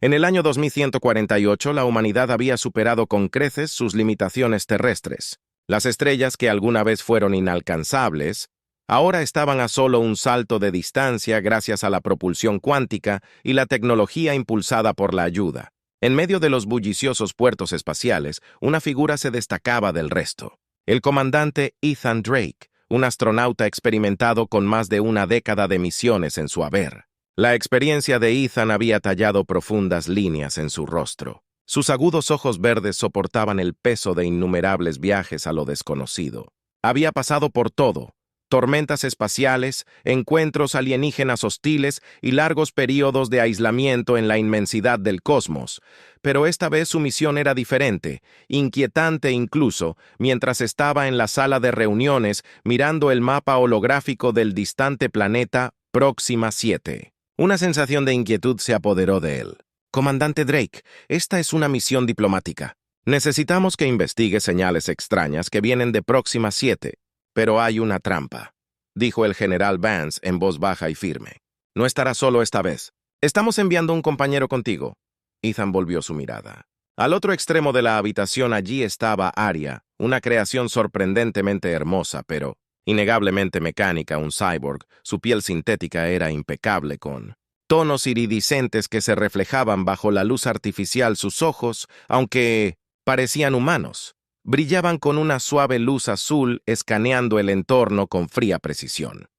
En el año 2148, la humanidad había superado con creces sus limitaciones terrestres. Las estrellas que alguna vez fueron inalcanzables, ahora estaban a solo un salto de distancia gracias a la propulsión cuántica y la tecnología impulsada por la ayuda. En medio de los bulliciosos puertos espaciales, una figura se destacaba del resto. El comandante Ethan Drake, un astronauta experimentado con más de una década de misiones en su haber. La experiencia de Ethan había tallado profundas líneas en su rostro. Sus agudos ojos verdes soportaban el peso de innumerables viajes a lo desconocido. Había pasado por todo: tormentas espaciales, encuentros alienígenas hostiles y largos períodos de aislamiento en la inmensidad del cosmos. Pero esta vez su misión era diferente, inquietante incluso, mientras estaba en la sala de reuniones mirando el mapa holográfico del distante planeta Próxima 7. Una sensación de inquietud se apoderó de él. Comandante Drake, esta es una misión diplomática. Necesitamos que investigue señales extrañas que vienen de Próxima 7. Pero hay una trampa, dijo el general Vance en voz baja y firme. No estará solo esta vez. Estamos enviando un compañero contigo. Ethan volvió su mirada. Al otro extremo de la habitación allí estaba Aria, una creación sorprendentemente hermosa, pero innegablemente mecánica, un cyborg. Su piel sintética era impecable con tonos iridiscentes que se reflejaban bajo la luz artificial. Sus ojos, aunque parecían humanos, brillaban con una suave luz azul escaneando el entorno con fría precisión.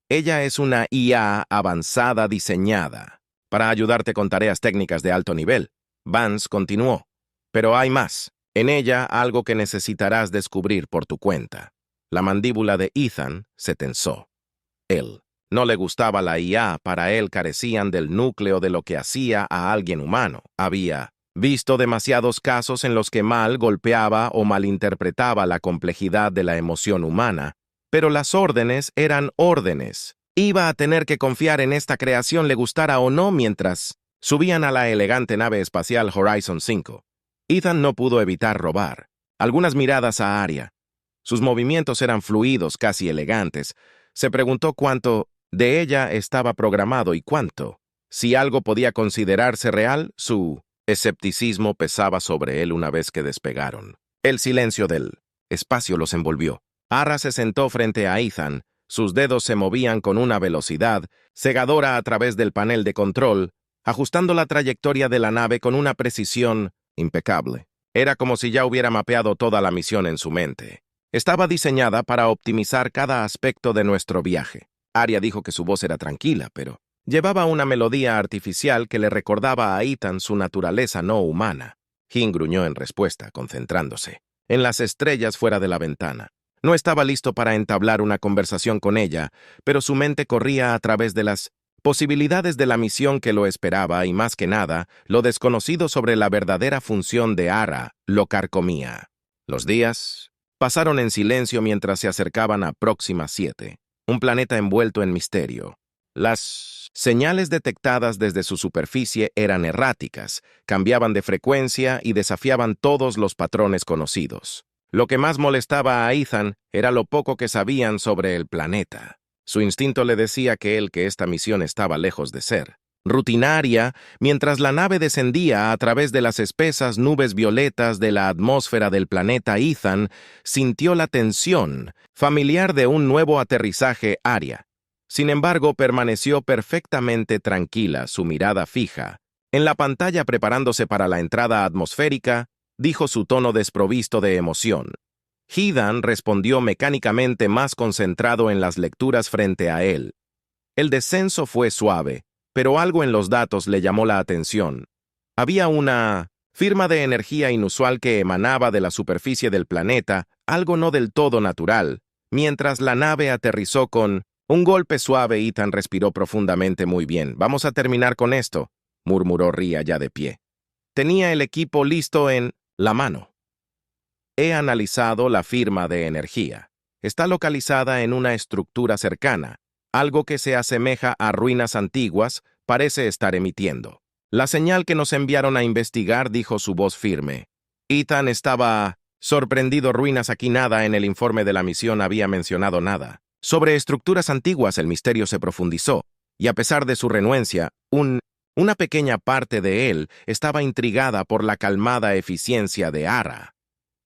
Ella es una IA avanzada diseñada para ayudarte con tareas técnicas de alto nivel. Vance continuó. Pero hay más. En ella algo que necesitarás descubrir por tu cuenta. La mandíbula de Ethan se tensó. Él no le gustaba la IA, para él carecían del núcleo de lo que hacía a alguien humano. Había visto demasiados casos en los que mal golpeaba o malinterpretaba la complejidad de la emoción humana, pero las órdenes eran órdenes. Iba a tener que confiar en esta creación, le gustara o no, mientras subían a la elegante nave espacial Horizon 5. Ethan no pudo evitar robar algunas miradas a Aria. Sus movimientos eran fluidos, casi elegantes. Se preguntó cuánto de ella estaba programado y cuánto. Si algo podía considerarse real, su escepticismo pesaba sobre él una vez que despegaron. El silencio del espacio los envolvió. Ara se sentó frente a Ethan. Sus dedos se movían con una velocidad cegadora a través del panel de control, ajustando la trayectoria de la nave con una precisión impecable. Era como si ya hubiera mapeado toda la misión en su mente. Estaba diseñada para optimizar cada aspecto de nuestro viaje. Aria dijo que su voz era tranquila, pero llevaba una melodía artificial que le recordaba a Ethan su naturaleza no humana. Jin gruñó en respuesta, concentrándose en las estrellas fuera de la ventana. No estaba listo para entablar una conversación con ella, pero su mente corría a través de las posibilidades de la misión que lo esperaba y, más que nada, lo desconocido sobre la verdadera función de Ara lo carcomía. Los días pasaron en silencio mientras se acercaban a Próxima 7, un planeta envuelto en misterio. Las señales detectadas desde su superficie eran erráticas, cambiaban de frecuencia y desafiaban todos los patrones conocidos. Lo que más molestaba a Ethan era lo poco que sabían sobre el planeta. Su instinto le decía que esta misión estaba lejos de ser rutinaria. Mientras la nave descendía a través de las espesas nubes violetas de la atmósfera del planeta, Ethan sintió la tensión familiar de un nuevo aterrizaje Aria. Sin embargo, permaneció perfectamente tranquila, su mirada fija. En la pantalla, preparándose para la entrada atmosférica, dijo su tono desprovisto de emoción. Hidan respondió mecánicamente, más concentrado en las lecturas frente a él. El descenso fue suave, pero algo en los datos le llamó la atención. Había una firma de energía inusual que emanaba de la superficie del planeta, algo no del todo natural. Mientras la nave aterrizó con un golpe suave, Ethan respiró profundamente. Muy bien, vamos a terminar con esto, murmuró Ria ya de pie. Tenía el equipo listo en la mano. He analizado la firma de energía. Está localizada en una estructura cercana. Algo que se asemeja a ruinas antiguas parece estar emitiendo. La señal que nos enviaron a investigar, dijo su voz firme. Ethan estaba sorprendido. Ruinas, aquí nada en el informe de la misión había mencionado nada. Sobre estructuras antiguas el misterio se profundizó, y a pesar de su renuencia, un Una pequeña parte de él estaba intrigada por la calmada eficiencia de Ara,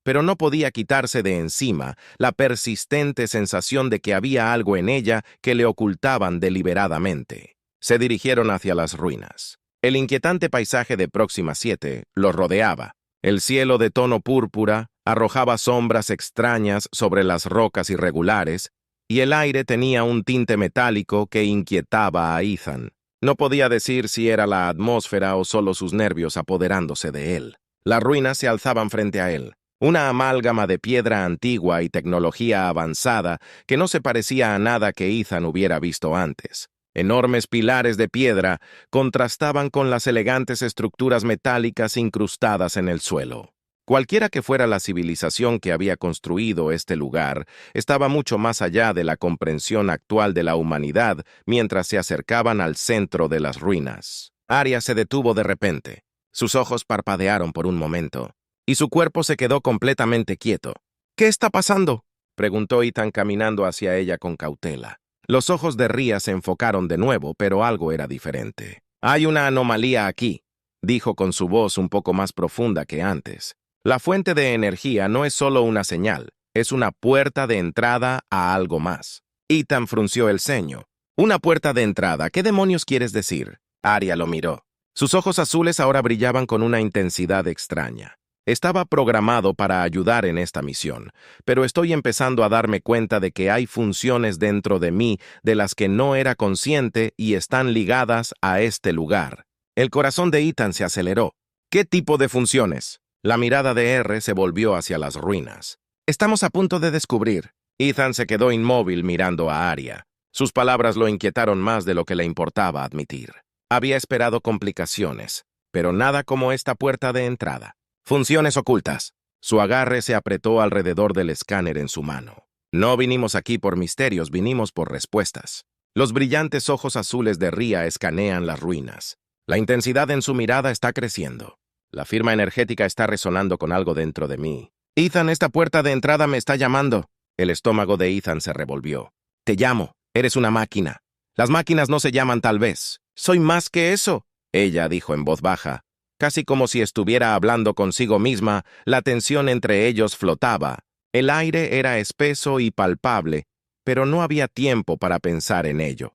pero no podía quitarse de encima la persistente sensación de que había algo en ella que le ocultaban deliberadamente. Se dirigieron hacia las ruinas. El inquietante paisaje de Próxima 7 los rodeaba. El cielo de tono púrpura arrojaba sombras extrañas sobre las rocas irregulares, y el aire tenía un tinte metálico que inquietaba a Ethan. No podía decir si era la atmósfera o solo sus nervios apoderándose de él. Las ruinas se alzaban frente a él, una amálgama de piedra antigua y tecnología avanzada que no se parecía a nada que Ethan hubiera visto antes. Enormes pilares de piedra contrastaban con las elegantes estructuras metálicas incrustadas en el suelo. Cualquiera que fuera la civilización que había construido este lugar, estaba mucho más allá de la comprensión actual de la humanidad mientras se acercaban al centro de las ruinas. Arya se detuvo de repente. Sus ojos parpadearon por un momento, y su cuerpo se quedó completamente quieto. ¿Qué está pasando?, preguntó Ethan caminando hacia ella con cautela. Los ojos de Rhea se enfocaron de nuevo, pero algo era diferente. «Hay una anomalía aquí», dijo con su voz un poco más profunda que antes. «La fuente de energía no es solo una señal, es una puerta de entrada a algo más». Ethan frunció el ceño. «¿Una puerta de entrada? ¿Qué demonios quieres decir?». Arya lo miró. Sus ojos azules ahora brillaban con una intensidad extraña. Estaba programado para ayudar en esta misión, pero estoy empezando a darme cuenta de que hay funciones dentro de mí de las que no era consciente y están ligadas a este lugar. El corazón de Ethan se aceleró. ¿Qué tipo de funciones? La mirada de R se volvió hacia las ruinas. Estamos a punto de descubrir. Ethan se quedó inmóvil mirando a Arya. Sus palabras lo inquietaron más de lo que le importaba admitir. Había esperado complicaciones, pero nada como esta puerta de entrada. Funciones ocultas. Su agarre se apretó alrededor del escáner en su mano. No vinimos aquí por misterios, vinimos por respuestas. Los brillantes ojos azules de Rhea escanean las ruinas. La intensidad en su mirada está creciendo. La firma energética está resonando con algo dentro de mí. Ethan, esta puerta de entrada me está llamando. El estómago de Ethan se revolvió. Te llamo. Eres una máquina. Las máquinas no se llaman tal vez. Soy más que eso, ella dijo en voz baja. Casi como si estuviera hablando consigo misma, la tensión entre ellos flotaba. El aire era espeso y palpable, pero no había tiempo para pensar en ello.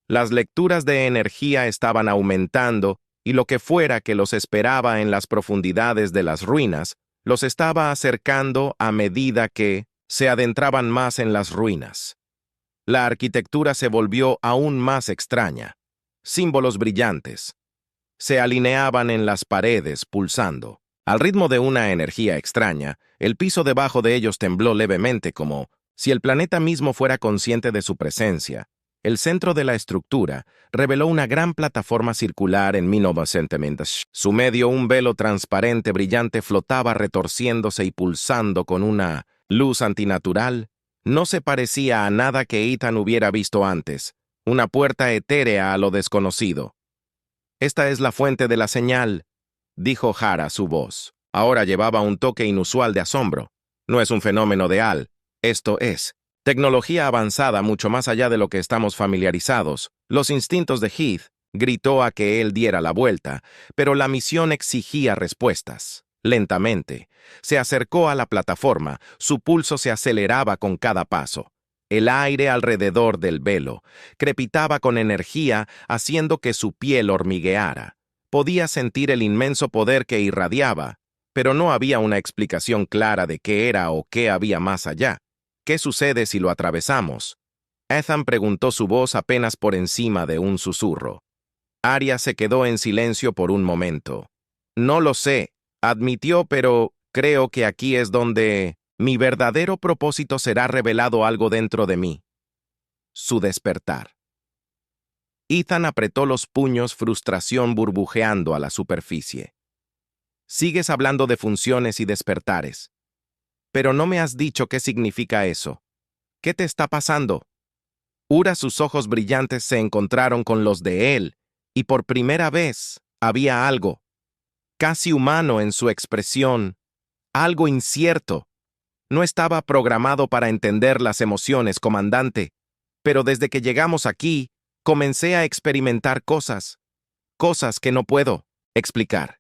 Las lecturas de energía estaban aumentando y lo que fuera que los esperaba en las profundidades de las ruinas, los estaba acercando a medida que se adentraban más en las ruinas. La arquitectura se volvió aún más extraña. Símbolos brillantes se alineaban en las paredes, pulsando. Al ritmo de una energía extraña, el piso debajo de ellos tembló levemente como si el planeta mismo fuera consciente de su presencia. El centro de la estructura reveló una gran plataforma circular en 1900. Su medio, un velo transparente brillante, flotaba retorciéndose y pulsando con una luz antinatural. No se parecía a nada que Ethan hubiera visto antes. Una puerta etérea a lo desconocido. «Esta es la fuente de la señal», dijo Hara su voz. Ahora llevaba un toque inusual de asombro. «No es un fenómeno de Al. Esto es tecnología avanzada mucho más allá de lo que estamos familiarizados. Los instintos de Heath», gritó a que él diera la vuelta, pero la misión exigía respuestas. Lentamente, se acercó a la plataforma, su pulso se aceleraba con cada paso. El aire alrededor del velo crepitaba con energía, haciendo que su piel hormigueara. Podía sentir el inmenso poder que irradiaba, pero no había una explicación clara de qué era o qué había más allá. ¿Qué sucede si lo atravesamos?, Ethan preguntó, su voz apenas por encima de un susurro. Arya se quedó en silencio por un momento. «No lo sé», admitió, «pero creo que aquí es donde mi verdadero propósito será revelado algo dentro de mí». Su despertar. Ethan apretó los puños, frustración burbujeando a la superficie. «Sigues hablando de funciones y despertares. Pero no me has dicho qué significa eso. ¿Qué te está pasando?». Sus ojos brillantes se encontraron con los de él, y por primera vez había algo, casi humano en su expresión, algo incierto. «No estaba programado para entender las emociones, comandante, pero desde que llegamos aquí, comencé a experimentar cosas. cosas que no puedo explicar.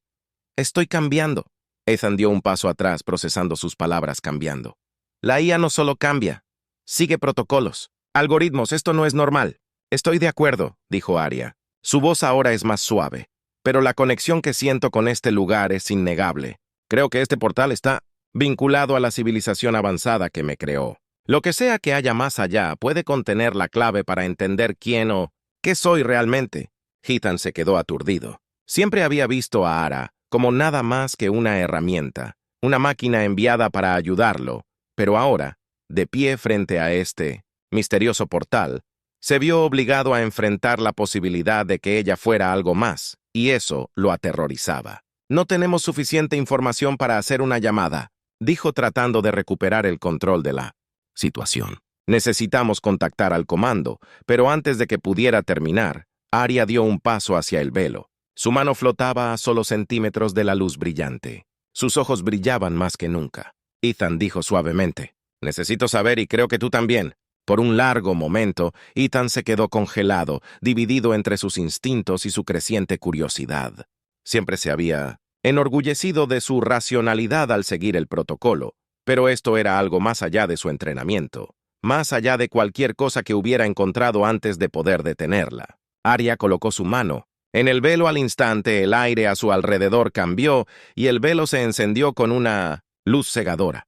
Estoy cambiando. Ethan dio un paso atrás, procesando sus palabras cambiando. La IA no solo cambia, sigue protocolos, algoritmos, esto no es normal. Estoy de acuerdo, dijo Arya. Su voz ahora es más suave, pero la conexión que siento con este lugar es innegable. Creo que este portal está vinculado a la civilización avanzada que me creó. Lo que sea que haya más allá puede contener la clave para entender quién o qué soy realmente. Ethan se quedó aturdido. Siempre había visto a Ara como nada más que una herramienta, una máquina enviada para ayudarlo, pero ahora, de pie frente a este misterioso portal, se vio obligado a enfrentar la posibilidad de que ella fuera algo más, y eso lo aterrorizaba. No tenemos suficiente información para hacer una llamada, dijo tratando de recuperar el control de la situación. Necesitamos contactar al comando, pero antes de que pudiera terminar, Arya dio un paso hacia el velo. Su mano flotaba a solo centímetros de la luz brillante. Sus ojos brillaban más que nunca. Ethan dijo suavemente, «Necesito saber y creo que tú también». Por un largo momento, Ethan se quedó congelado, dividido entre sus instintos y su creciente curiosidad. Siempre se había enorgullecido de su racionalidad al seguir el protocolo, pero esto era algo más allá de su entrenamiento, más allá de cualquier cosa que hubiera encontrado antes de poder detenerla. Arya colocó su mano. En el velo al instante, el aire a su alrededor cambió y el velo se encendió con una luz cegadora.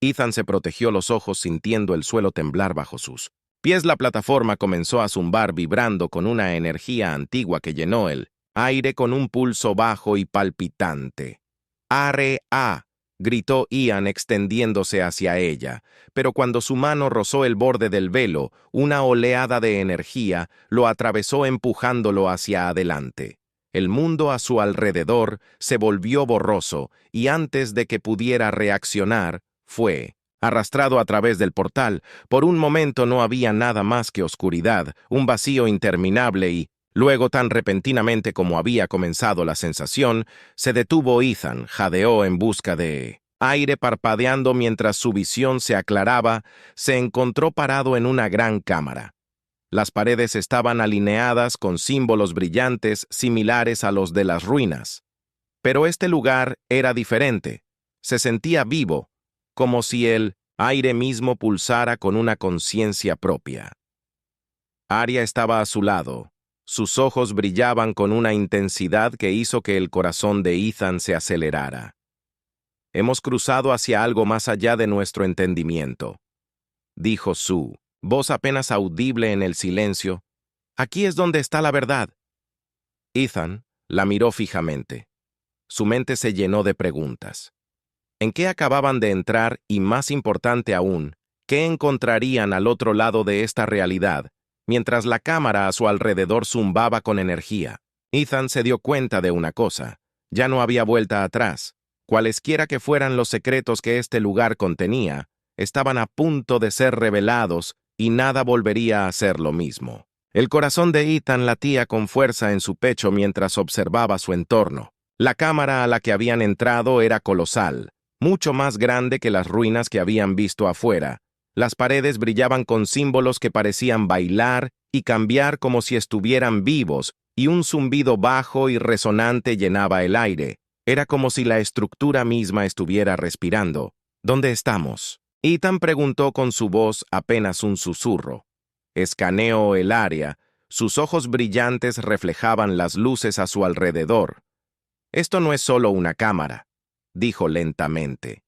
Ethan se protegió los ojos sintiendo el suelo temblar bajo sus pies. La plataforma comenzó a zumbar vibrando con una energía antigua que llenó el aire con un pulso bajo y palpitante. «Are-a», gritó Ian extendiéndose hacia ella, pero cuando su mano rozó el borde del velo, una oleada de energía lo atravesó empujándolo hacia adelante. El mundo a su alrededor se volvió borroso y antes de que pudiera reaccionar, fue arrastrado a través del portal. Por un momento no había nada más que oscuridad, un vacío interminable y, luego tan repentinamente como había comenzado la sensación, se detuvo Ethan, jadeó en busca de aire parpadeando mientras su visión se aclaraba, se encontró parado en una gran cámara. Las paredes estaban alineadas con símbolos brillantes similares a los de las ruinas. Pero este lugar era diferente. Se sentía vivo, como si el aire mismo pulsara con una conciencia propia. Arya estaba a su lado. Sus ojos brillaban con una intensidad que hizo que el corazón de Ethan se acelerara. «Hemos cruzado hacia algo más allá de nuestro entendimiento», dijo su voz apenas audible en el silencio. «Aquí es donde está la verdad». Ethan la miró fijamente. Su mente se llenó de preguntas. ¿En qué acababan de entrar y, más importante aún, qué encontrarían al otro lado de esta realidad, mientras la cámara a su alrededor zumbaba con energía? Ethan se dio cuenta de una cosa. Ya no había vuelta atrás. Cualesquiera que fueran los secretos que este lugar contenía, estaban a punto de ser revelados y nada volvería a ser lo mismo. El corazón de Ethan latía con fuerza en su pecho mientras observaba su entorno. La cámara a la que habían entrado era colosal, mucho más grande que las ruinas que habían visto afuera. Las paredes brillaban con símbolos que parecían bailar y cambiar como si estuvieran vivos, y un zumbido bajo y resonante llenaba el aire. Era como si la estructura misma estuviera respirando. «¿Dónde estamos?», Ethan preguntó con su voz apenas un susurro. Escaneó el área. Sus ojos brillantes reflejaban las luces a su alrededor. «Esto no es solo una cámara», dijo lentamente.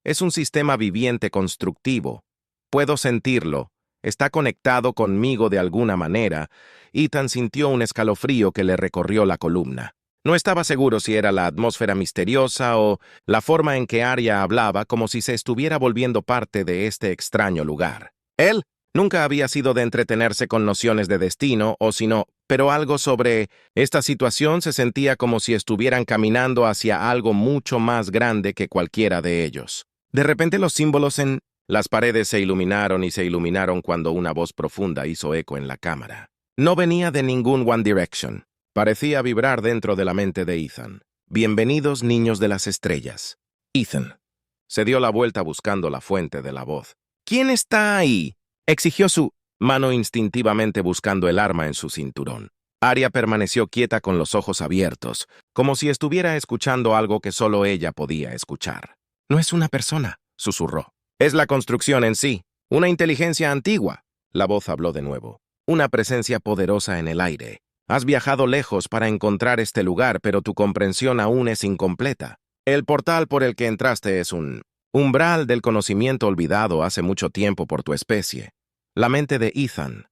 «Es un sistema viviente constructivo. Puedo sentirlo. Está conectado conmigo de alguna manera». Ethan sintió un escalofrío que le recorrió la columna. No estaba seguro si era la atmósfera misteriosa o la forma en que Arya hablaba, como si se estuviera volviendo parte de este extraño lugar. Él nunca había sido de entretenerse con nociones de destino o sino, pero algo sobre esta situación se sentía como si estuvieran caminando hacia algo mucho más grande que cualquiera de ellos. De repente los símbolos en las paredes se iluminaron y se iluminaron cuando una voz profunda hizo eco en la cámara. No venía de ningún One Direction. Parecía vibrar dentro de la mente de Ethan. «Bienvenidos, niños de las estrellas». Ethan se dio la vuelta buscando la fuente de la voz. «¿Quién está ahí?», exigió su mano instintivamente buscando el arma en su cinturón. Arya permaneció quieta con los ojos abiertos, como si estuviera escuchando algo que solo ella podía escuchar. «No es una persona», susurró. «Es la construcción en sí, una inteligencia antigua». La voz habló de nuevo. «Una presencia poderosa en el aire. Has viajado lejos para encontrar este lugar, pero tu comprensión aún es incompleta. El portal por el que entraste es un umbral del conocimiento olvidado hace mucho tiempo por tu especie». La mente de Ethan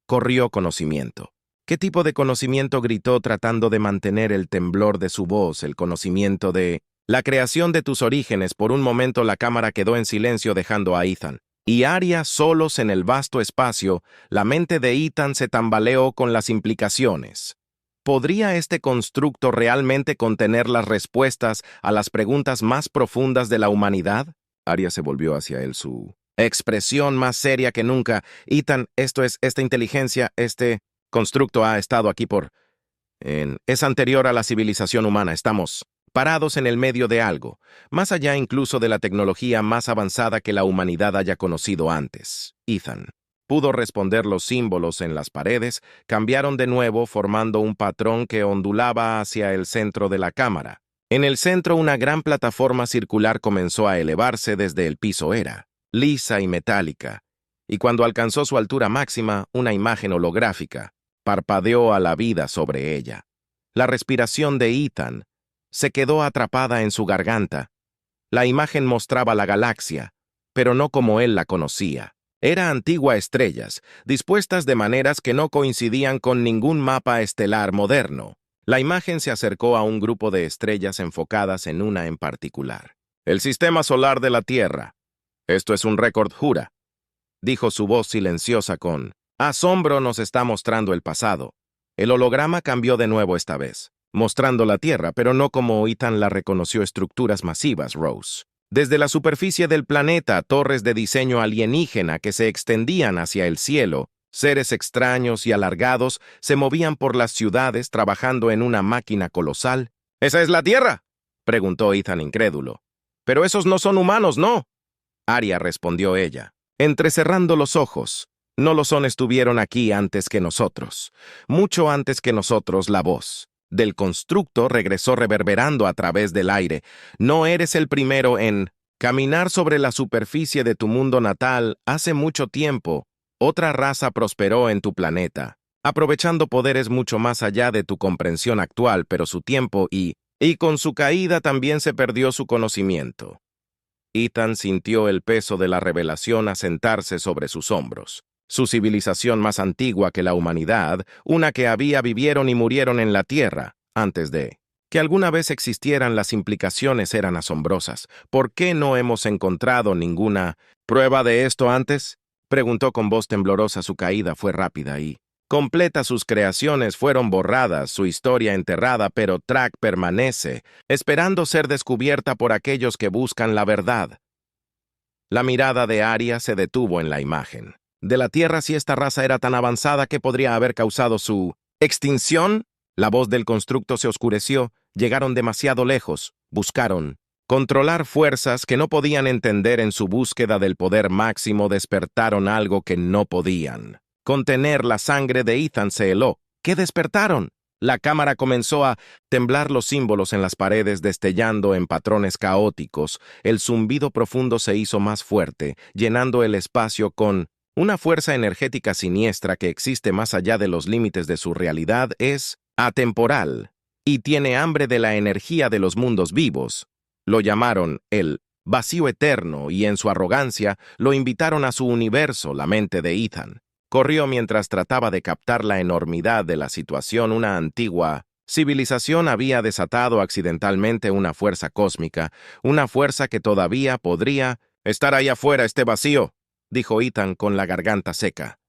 corrió conocimiento. ¿Qué tipo de conocimiento? Gritó tratando de mantener el temblor de su voz, el conocimiento de la creación de tus orígenes. Por un momento la cámara quedó en silencio dejando a Ethan y Arya solos en el vasto espacio. La mente de Ethan se tambaleó con las implicaciones. ¿Podría este constructo realmente contener las respuestas a las preguntas más profundas de la humanidad? Arya se volvió hacia él, su expresión más seria que nunca. Ethan, esta inteligencia, este constructo ha estado aquí es anterior a la civilización humana. Estamos parados en el medio de algo, más allá incluso de la tecnología más avanzada que la humanidad haya conocido antes. Ethan pudo responder. Los símbolos en las paredes cambiaron de nuevo, formando un patrón que ondulaba hacia el centro de la cámara. En el centro, una gran plataforma circular comenzó a elevarse desde el piso. Era lisa y metálica, y cuando alcanzó su altura máxima, una imagen holográfica parpadeó a la vida sobre ella. La respiración de Ethan se quedó atrapada en su garganta. La imagen mostraba la galaxia, pero no como él la conocía. Era antigua estrellas, dispuestas de maneras que no coincidían con ningún mapa estelar moderno. La imagen se acercó a un grupo de estrellas enfocadas en una en particular. «El sistema solar de la Tierra. Esto es un récord, jura», dijo su voz silenciosa con asombro. «Nos está mostrando el pasado». El holograma cambió de nuevo esta vez, mostrando la Tierra, pero no como Ethan la reconoció. Estructuras masivas, Rose. Desde la superficie del planeta, torres de diseño alienígena que se extendían hacia el cielo. Seres extraños y alargados se movían por las ciudades trabajando en una máquina colosal. «¿Esa es la Tierra?», preguntó Ethan incrédulo. «Pero esos no son humanos, ¿no?». Arya, respondió ella, entrecerrando los ojos. «No lo son. Estuvieron aquí antes que nosotros. Mucho antes que nosotros». La voz del constructo regresó reverberando a través del aire. «No eres el primero en caminar sobre la superficie de tu mundo natal. Hace mucho tiempo, otra raza prosperó en tu planeta, aprovechando poderes mucho más allá de tu comprensión actual, pero su tiempo y con su caída también se perdió su conocimiento». Ethan sintió el peso de la revelación asentarse sobre sus hombros. Su civilización más antigua que la humanidad, una que vivieron y murieron en la Tierra, antes de que alguna vez existieran. Las implicaciones eran asombrosas. ¿Por qué no hemos encontrado ninguna prueba de esto antes?, preguntó con voz temblorosa. Su caída fue rápida y completa. Sus creaciones fueron borradas, su historia enterrada, pero Track permanece, esperando ser descubierta por aquellos que buscan la verdad. La mirada de Arya se detuvo en la imagen de la Tierra. Si esta raza era tan avanzada, ¿qué podría haber causado su extinción? La voz del constructo se oscureció. Llegaron demasiado lejos. Buscaron controlar fuerzas que no podían entender. En su búsqueda del poder máximo despertaron algo que no podían contener. La sangre de Ethan se heló. ¿Qué despertaron? La cámara comenzó a temblar, los símbolos en las paredes destellando en patrones caóticos. El zumbido profundo se hizo más fuerte, llenando el espacio con una fuerza energética siniestra que existe más allá de los límites de su realidad. Es atemporal y tiene hambre de la energía de los mundos vivos. Lo llamaron el vacío eterno y en su arrogancia lo invitaron a su universo. La mente de Ethan corrió mientras trataba de captar la enormidad de la situación. Una antigua civilización había desatado accidentalmente una fuerza cósmica, una fuerza que todavía podría estar ahí afuera. «Este vacío», dijo Ethan con la garganta seca,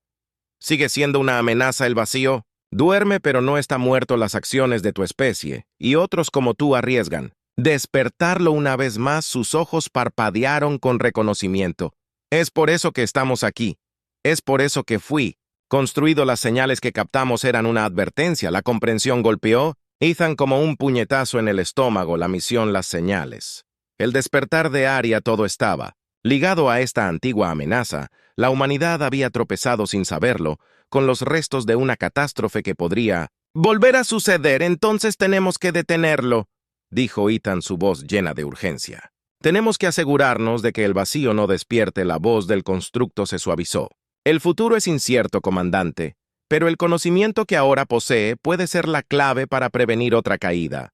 «sigue siendo una amenaza. El vacío duerme, pero no está muerto. Las acciones de tu especie y otros como tú arriesgan despertarlo una vez más». Sus ojos parpadearon con reconocimiento. «Es por eso que estamos aquí. Es por eso que fui construido». Las señales que captamos eran una advertencia. La comprensión golpeó Ethan como un puñetazo en el estómago. La misión, las señales, el despertar de Arya, todo estaba ligado a esta antigua amenaza. La humanidad había tropezado sin saberlo con los restos de una catástrofe que podría volver a suceder, entonces tenemos que detenerlo, dijo Ethan, su voz llena de urgencia. Tenemos que asegurarnos de que el vacío no despierte. La voz del constructo se suavizó. El futuro es incierto, comandante, pero el conocimiento que ahora posee puede ser la clave para prevenir otra caída.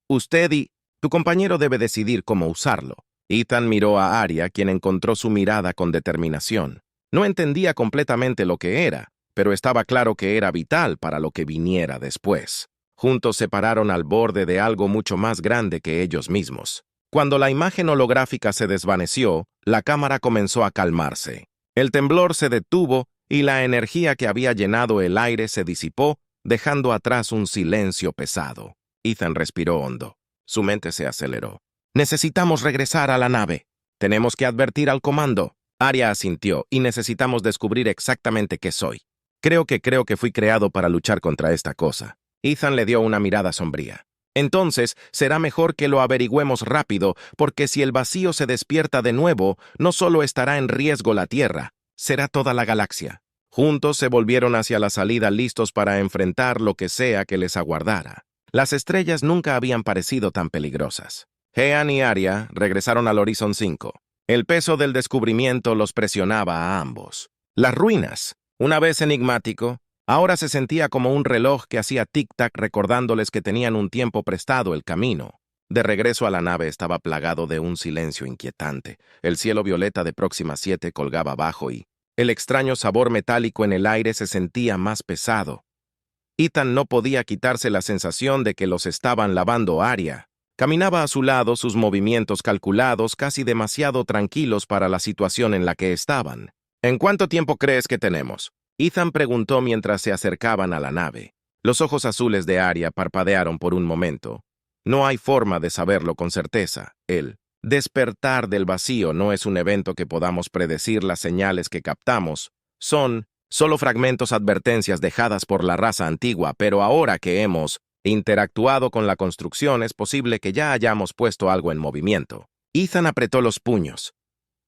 Usted y tu compañero debe decidir cómo usarlo. Ethan miró a Arya, quien encontró su mirada con determinación. No entendía completamente lo que era, pero estaba claro que era vital para lo que viniera después. Juntos se pararon al borde de algo mucho más grande que ellos mismos. Cuando la imagen holográfica se desvaneció, la cámara comenzó a calmarse. El temblor se detuvo y la energía que había llenado el aire se disipó, dejando atrás un silencio pesado. Ethan respiró hondo. Su mente se aceleró. Necesitamos regresar a la nave. Tenemos que advertir al comando. Arya asintió, y necesitamos descubrir exactamente qué soy. Creo que fui creado para luchar contra esta cosa. Ethan le dio una mirada sombría. Entonces, será mejor que lo averigüemos rápido, porque si el vacío se despierta de nuevo, no solo estará en riesgo la Tierra, será toda la galaxia. Juntos se volvieron hacia la salida listos para enfrentar lo que sea que les aguardara. Las estrellas nunca habían parecido tan peligrosas. Hean y Arya regresaron al Horizon 5. El peso del descubrimiento los presionaba a ambos. Las ruinas, una vez enigmático, ahora se sentía como un reloj que hacía tic-tac recordándoles que tenían un tiempo prestado el camino. De regreso a la nave estaba plagado de un silencio inquietante. El cielo violeta de Próxima 7 colgaba abajo y el extraño sabor metálico en el aire se sentía más pesado. Ethan no podía quitarse la sensación de que los estaban lavando Arya. Caminaba a su lado, sus movimientos calculados, casi demasiado tranquilos para la situación en la que estaban. ¿En cuánto tiempo crees que tenemos?, Ethan preguntó mientras se acercaban a la nave. Los ojos azules de Arya parpadearon por un momento. No hay forma de saberlo con certeza. El despertar del vacío no es un evento que podamos predecir. Las señales que captamos son solo fragmentos, advertencias dejadas por la raza antigua, pero ahora que hemos interactuado con la construcción es posible que ya hayamos puesto algo en movimiento. Ethan apretó los puños.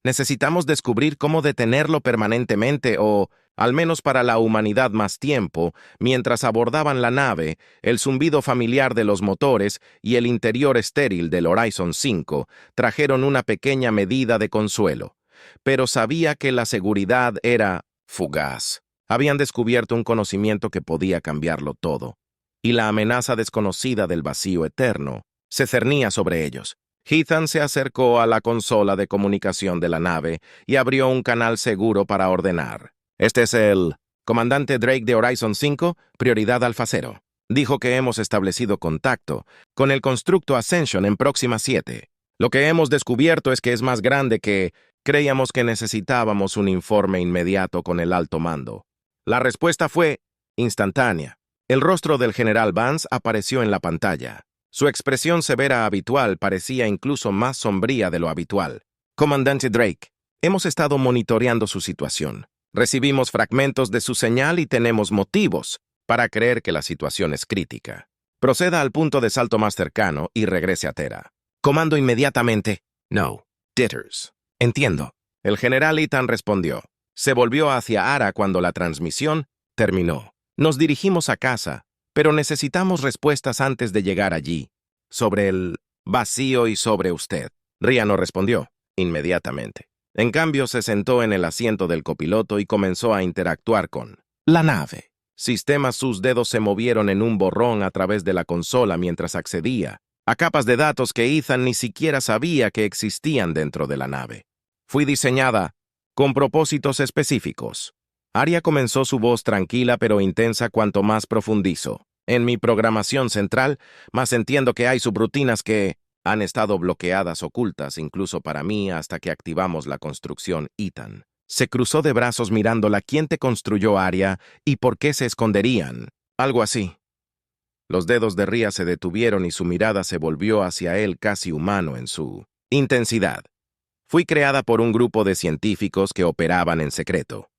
Necesitamos descubrir cómo detenerlo permanentemente o, al menos para la humanidad, más tiempo. Mientras abordaban la nave, el zumbido familiar de los motores y el interior estéril del Horizon 5 trajeron una pequeña medida de consuelo. Pero sabía que la seguridad era fugaz. Habían descubierto un conocimiento que podía cambiarlo todo, y la amenaza desconocida del vacío eterno se cernía sobre ellos. Ethan se acercó a la consola de comunicación de la nave y abrió un canal seguro para ordenar. Este es el comandante Drake de Horizon 5, prioridad Alfa 0. Dijo que hemos establecido contacto con el constructo Ascension en Próxima 7. Lo que hemos descubierto es que es más grande que creíamos. Que necesitábamos un informe inmediato con el alto mando. La respuesta fue instantánea. El rostro del general Vance apareció en la pantalla. Su expresión severa habitual parecía incluso más sombría de lo habitual. Comandante Drake, hemos estado monitoreando su situación. Recibimos fragmentos de su señal y tenemos motivos para creer que la situación es crítica. Proceda al punto de salto más cercano y regrese a Terra. Comando inmediatamente. No. Ditters. Entiendo. El general Ethan respondió. Se volvió hacia Ara cuando la transmisión terminó. Nos dirigimos a casa, pero necesitamos respuestas antes de llegar allí. Sobre el vacío y sobre usted. Rhea no respondió inmediatamente. En cambio, se sentó en el asiento del copiloto y comenzó a interactuar con la nave. Sus dedos se movieron en un borrón a través de la consola mientras accedía a capas de datos que Ethan ni siquiera sabía que existían dentro de la nave. Fui diseñada con propósitos específicos. Arya comenzó, su voz tranquila pero intensa cuanto más profundizó. En mi programación central, más entiendo que hay subrutinas que han estado bloqueadas, ocultas, incluso para mí, hasta que activamos la construcción. Ethan se cruzó de brazos mirándola. ¿Quién te construyó, Arya? ¿Y por qué se esconderían? Algo así. Los dedos de Rhea se detuvieron y su mirada se volvió hacia él, casi humano en su intensidad. Fui creada por un grupo de científicos que operaban en secreto.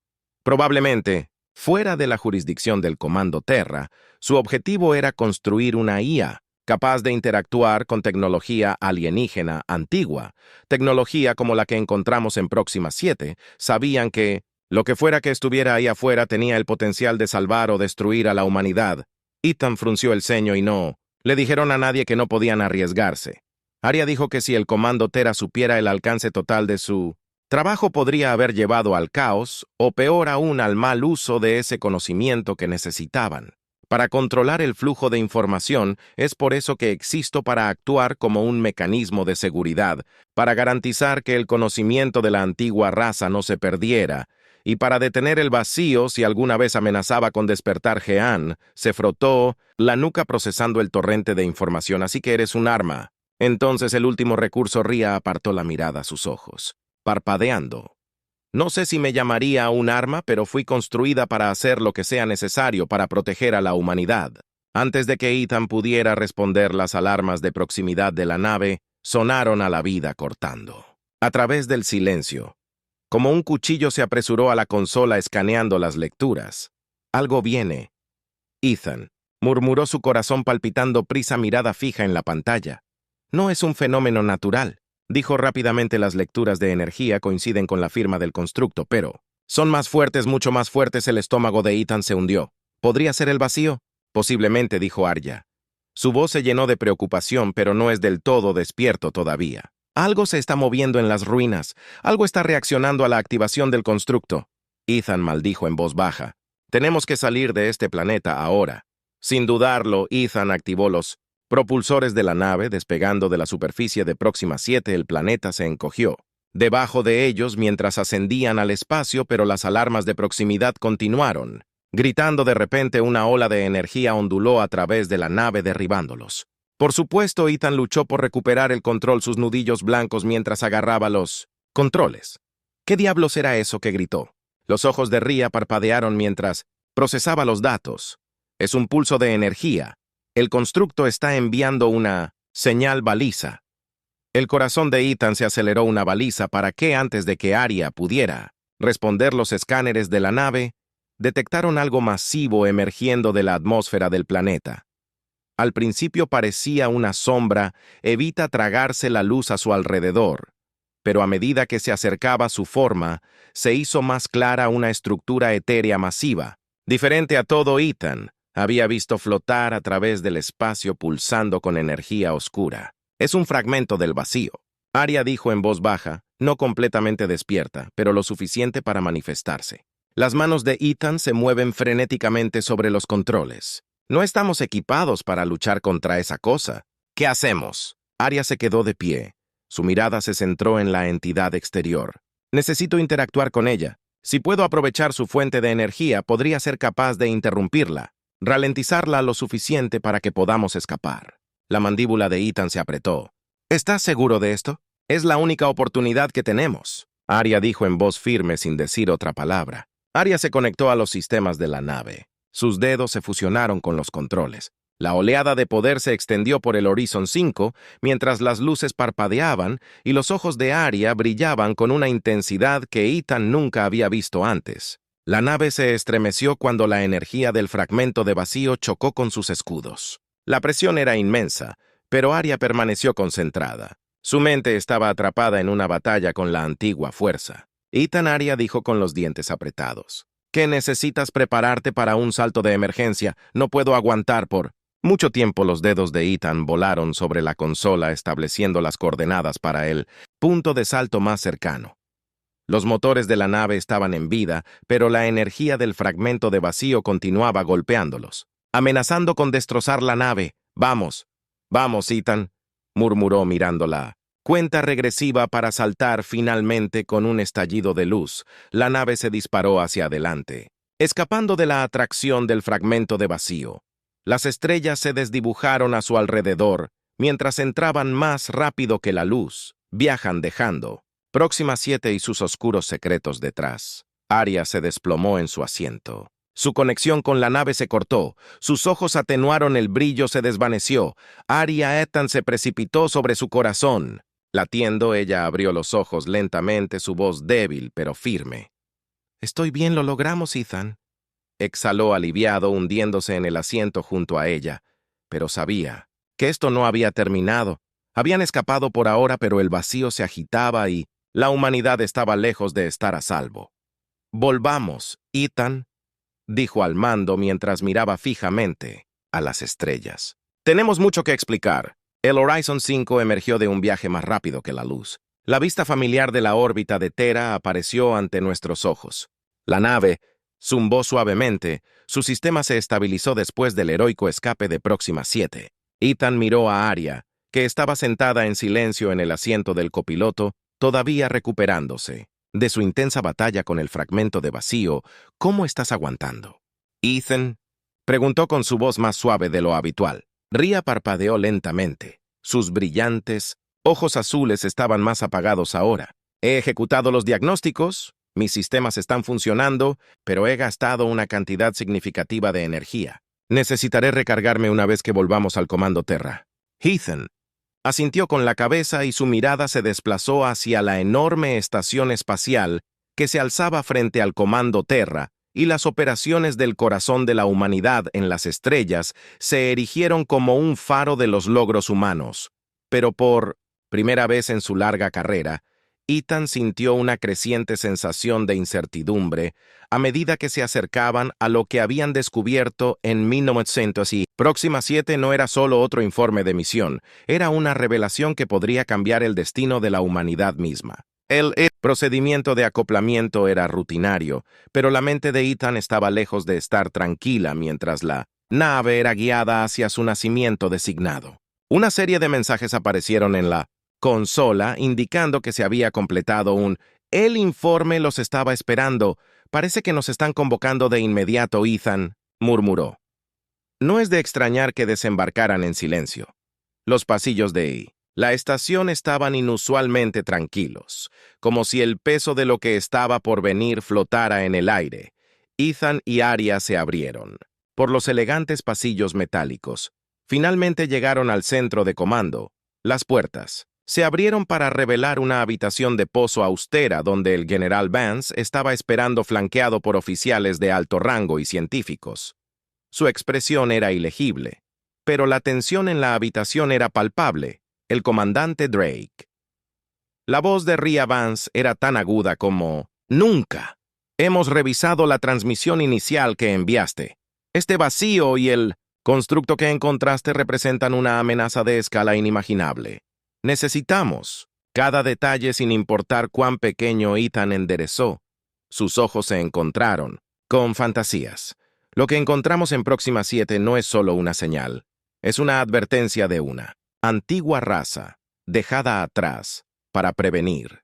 Probablemente, fuera de la jurisdicción del Comando Terra, su objetivo era construir una IA capaz de interactuar con tecnología alienígena antigua, tecnología como la que encontramos en Próxima 7. Sabían que lo que fuera que estuviera ahí afuera tenía el potencial de salvar o destruir a la humanidad. Ethan frunció el ceño y no le dijeron a nadie que no podían arriesgarse. Arya dijo que si el comando Tera supiera el alcance total de su trabajo podría haber llevado al caos, o peor aún al mal uso de ese conocimiento que necesitaban. Para controlar el flujo de información, es por eso que existo para actuar como un mecanismo de seguridad, para garantizar que el conocimiento de la antigua raza no se perdiera, y para detener el vacío si alguna vez amenazaba con despertar Jean. Se frotó la nuca procesando el torrente de información. Así que eres un arma. Entonces el último recurso. Rhea apartó la mirada a sus ojos, parpadeando. No sé si me llamaría un arma, pero fui construida para hacer lo que sea necesario para proteger a la humanidad. Antes de que Ethan pudiera responder, las alarmas de proximidad de la nave sonaron a la vida cortando. A través del silencio, como un cuchillo, se apresuró a la consola escaneando las lecturas. Algo viene. Ethan, murmuró, su corazón palpitando prisa, mirada fija en la pantalla. No es un fenómeno natural. Dijo rápidamente. Las lecturas de energía coinciden con la firma del constructo, pero son más fuertes, mucho más fuertes. El estómago de Ethan se hundió. ¿Podría ser el vacío? Posiblemente, dijo Arya. Su voz se llenó de preocupación, pero no es del todo despierto todavía. Algo se está moviendo en las ruinas. Algo está reaccionando a la activación del constructo. Ethan maldijo en voz baja. Tenemos que salir de este planeta ahora. Sin dudarlo, Ethan activó los propulsores de la nave. Despegando de la superficie de Próxima 7, el planeta se encogió debajo de ellos mientras ascendían al espacio, pero las alarmas de proximidad continuaron. Gritando, de repente una ola de energía onduló a través de la nave derribándolos. Por supuesto, Ethan luchó por recuperar el control, sus nudillos blancos mientras agarraba los controles. ¿Qué diablos era eso que gritó? Los ojos de Rhea parpadearon mientras procesaba los datos. Es un pulso de energía. El constructo está enviando una señal baliza. El corazón de Ethan se aceleró. Una baliza. ¿Para qué? Antes de que Arya pudiera responder, los escáneres de la nave detectaron algo masivo emergiendo de la atmósfera del planeta. Al principio parecía una sombra, evita tragarse la luz a su alrededor, pero a medida que se acercaba su forma, se hizo más clara una estructura etérea masiva, diferente a todo Ethan había visto flotar a través del espacio, pulsando con energía oscura. Es un fragmento del vacío, Arya dijo en voz baja, no completamente despierta, pero lo suficiente para manifestarse. Las manos de Ethan se mueven frenéticamente sobre los controles. No estamos equipados para luchar contra esa cosa. ¿Qué hacemos? Arya se quedó de pie. Su mirada se centró en la entidad exterior. Necesito interactuar con ella. Si puedo aprovechar su fuente de energía, podría ser capaz de interrumpirla, ralentizarla lo suficiente para que podamos escapar. La mandíbula de Ethan se apretó. ¿Estás seguro de esto? Es la única oportunidad que tenemos, Arya dijo en voz firme sin decir otra palabra. Arya se conectó a los sistemas de la nave. Sus dedos se fusionaron con los controles. La oleada de poder se extendió por el Horizon 5 mientras las luces parpadeaban y los ojos de Arya brillaban con una intensidad que Ethan nunca había visto antes. La nave se estremeció cuando la energía del fragmento de vacío chocó con sus escudos. La presión era inmensa, pero Arya permaneció concentrada. Su mente estaba atrapada en una batalla con la antigua fuerza. Ethan, Arya dijo con los dientes apretados. ¿Qué necesitas? Prepararte para un salto de emergencia. No puedo aguantar por mucho tiempo. Los dedos de Ethan volaron sobre la consola, estableciendo las coordenadas para el punto de salto más cercano. Los motores de la nave estaban en vida, pero la energía del fragmento de vacío continuaba golpeándolos, amenazando con destrozar la nave. Vamos, vamos, Ethan, murmuró mirando la cuenta regresiva para saltar. Finalmente, con un estallido de luz, la nave se disparó hacia adelante, escapando de la atracción del fragmento de vacío. Las estrellas se desdibujaron a su alrededor, mientras entraban más rápido que la luz, viajan dejando Próxima 7 y sus oscuros secretos detrás. Arya se desplomó en su asiento. Su conexión con la nave se cortó, sus ojos atenuaron, el brillo se desvaneció. Arya Ethan se precipitó sobre su corazón. Latiendo, ella abrió los ojos lentamente, su voz débil pero firme. «Estoy bien, lo logramos, Ethan», exhaló aliviado, hundiéndose en el asiento junto a ella. Pero sabía que esto no había terminado. Habían escapado por ahora, pero el vacío se agitaba y la humanidad estaba lejos de estar a salvo. «Volvamos, Ethan», dijo al mando mientras miraba fijamente a las estrellas. Tenemos mucho que explicar. El Horizon 5 emergió de un viaje más rápido que la luz. La vista familiar de la órbita de Terra apareció ante nuestros ojos. La nave zumbó suavemente. Su sistema se estabilizó después del heroico escape de Próxima 7. Ethan miró a Aria, que estaba sentada en silencio en el asiento del copiloto, todavía recuperándose de su intensa batalla con el fragmento de vacío. ¿Cómo estás aguantando? Ethan preguntó con su voz más suave de lo habitual. Ria parpadeó lentamente. Sus brillantes ojos azules estaban más apagados ahora. He ejecutado los diagnósticos, mis sistemas están funcionando, pero he gastado una cantidad significativa de energía. Necesitaré recargarme una vez que volvamos al comando Terra. Ethan asintió con la cabeza y su mirada se desplazó hacia la enorme estación espacial que se alzaba frente al comando Terra, y las operaciones del corazón de la humanidad en las estrellas se erigieron como un faro de los logros humanos. Pero por primera vez en su larga carrera, Ethan sintió una creciente sensación de incertidumbre a medida que se acercaban a lo que habían descubierto en 1900 y Próxima 7 no era solo otro informe de misión, era una revelación que podría cambiar el destino de la humanidad misma. El procedimiento de acoplamiento era rutinario, pero la mente de Ethan estaba lejos de estar tranquila mientras la nave era guiada hacia su nacimiento designado. Una serie de mensajes aparecieron en la consola indicando que se había completado El informe los estaba esperando. Parece que nos están convocando de inmediato, Ethan, murmuró. No es de extrañar que desembarcaran en silencio. Los pasillos de la estación estaban inusualmente tranquilos, como si el peso de lo que estaba por venir flotara en el aire. Ethan y Aria se abrieron. Por los elegantes pasillos metálicos, finalmente llegaron al centro de comando. Las puertas se abrieron para revelar una habitación de pozo austera donde el general Vance estaba esperando flanqueado por oficiales de alto rango y científicos. Su expresión era ilegible, pero la tensión en la habitación era palpable. El comandante Drake. La voz de Ria Vance era tan aguda como «Nunca. Hemos revisado la transmisión inicial que enviaste. Este vacío y el constructo que encontraste representan una amenaza de escala inimaginable. Necesitamos cada detalle sin importar cuán pequeño». Ethan enderezó. Sus ojos se encontraron con fantasías. Lo que encontramos en Próxima 7 no es solo una señal, es una advertencia de una antigua raza, dejada atrás, para prevenir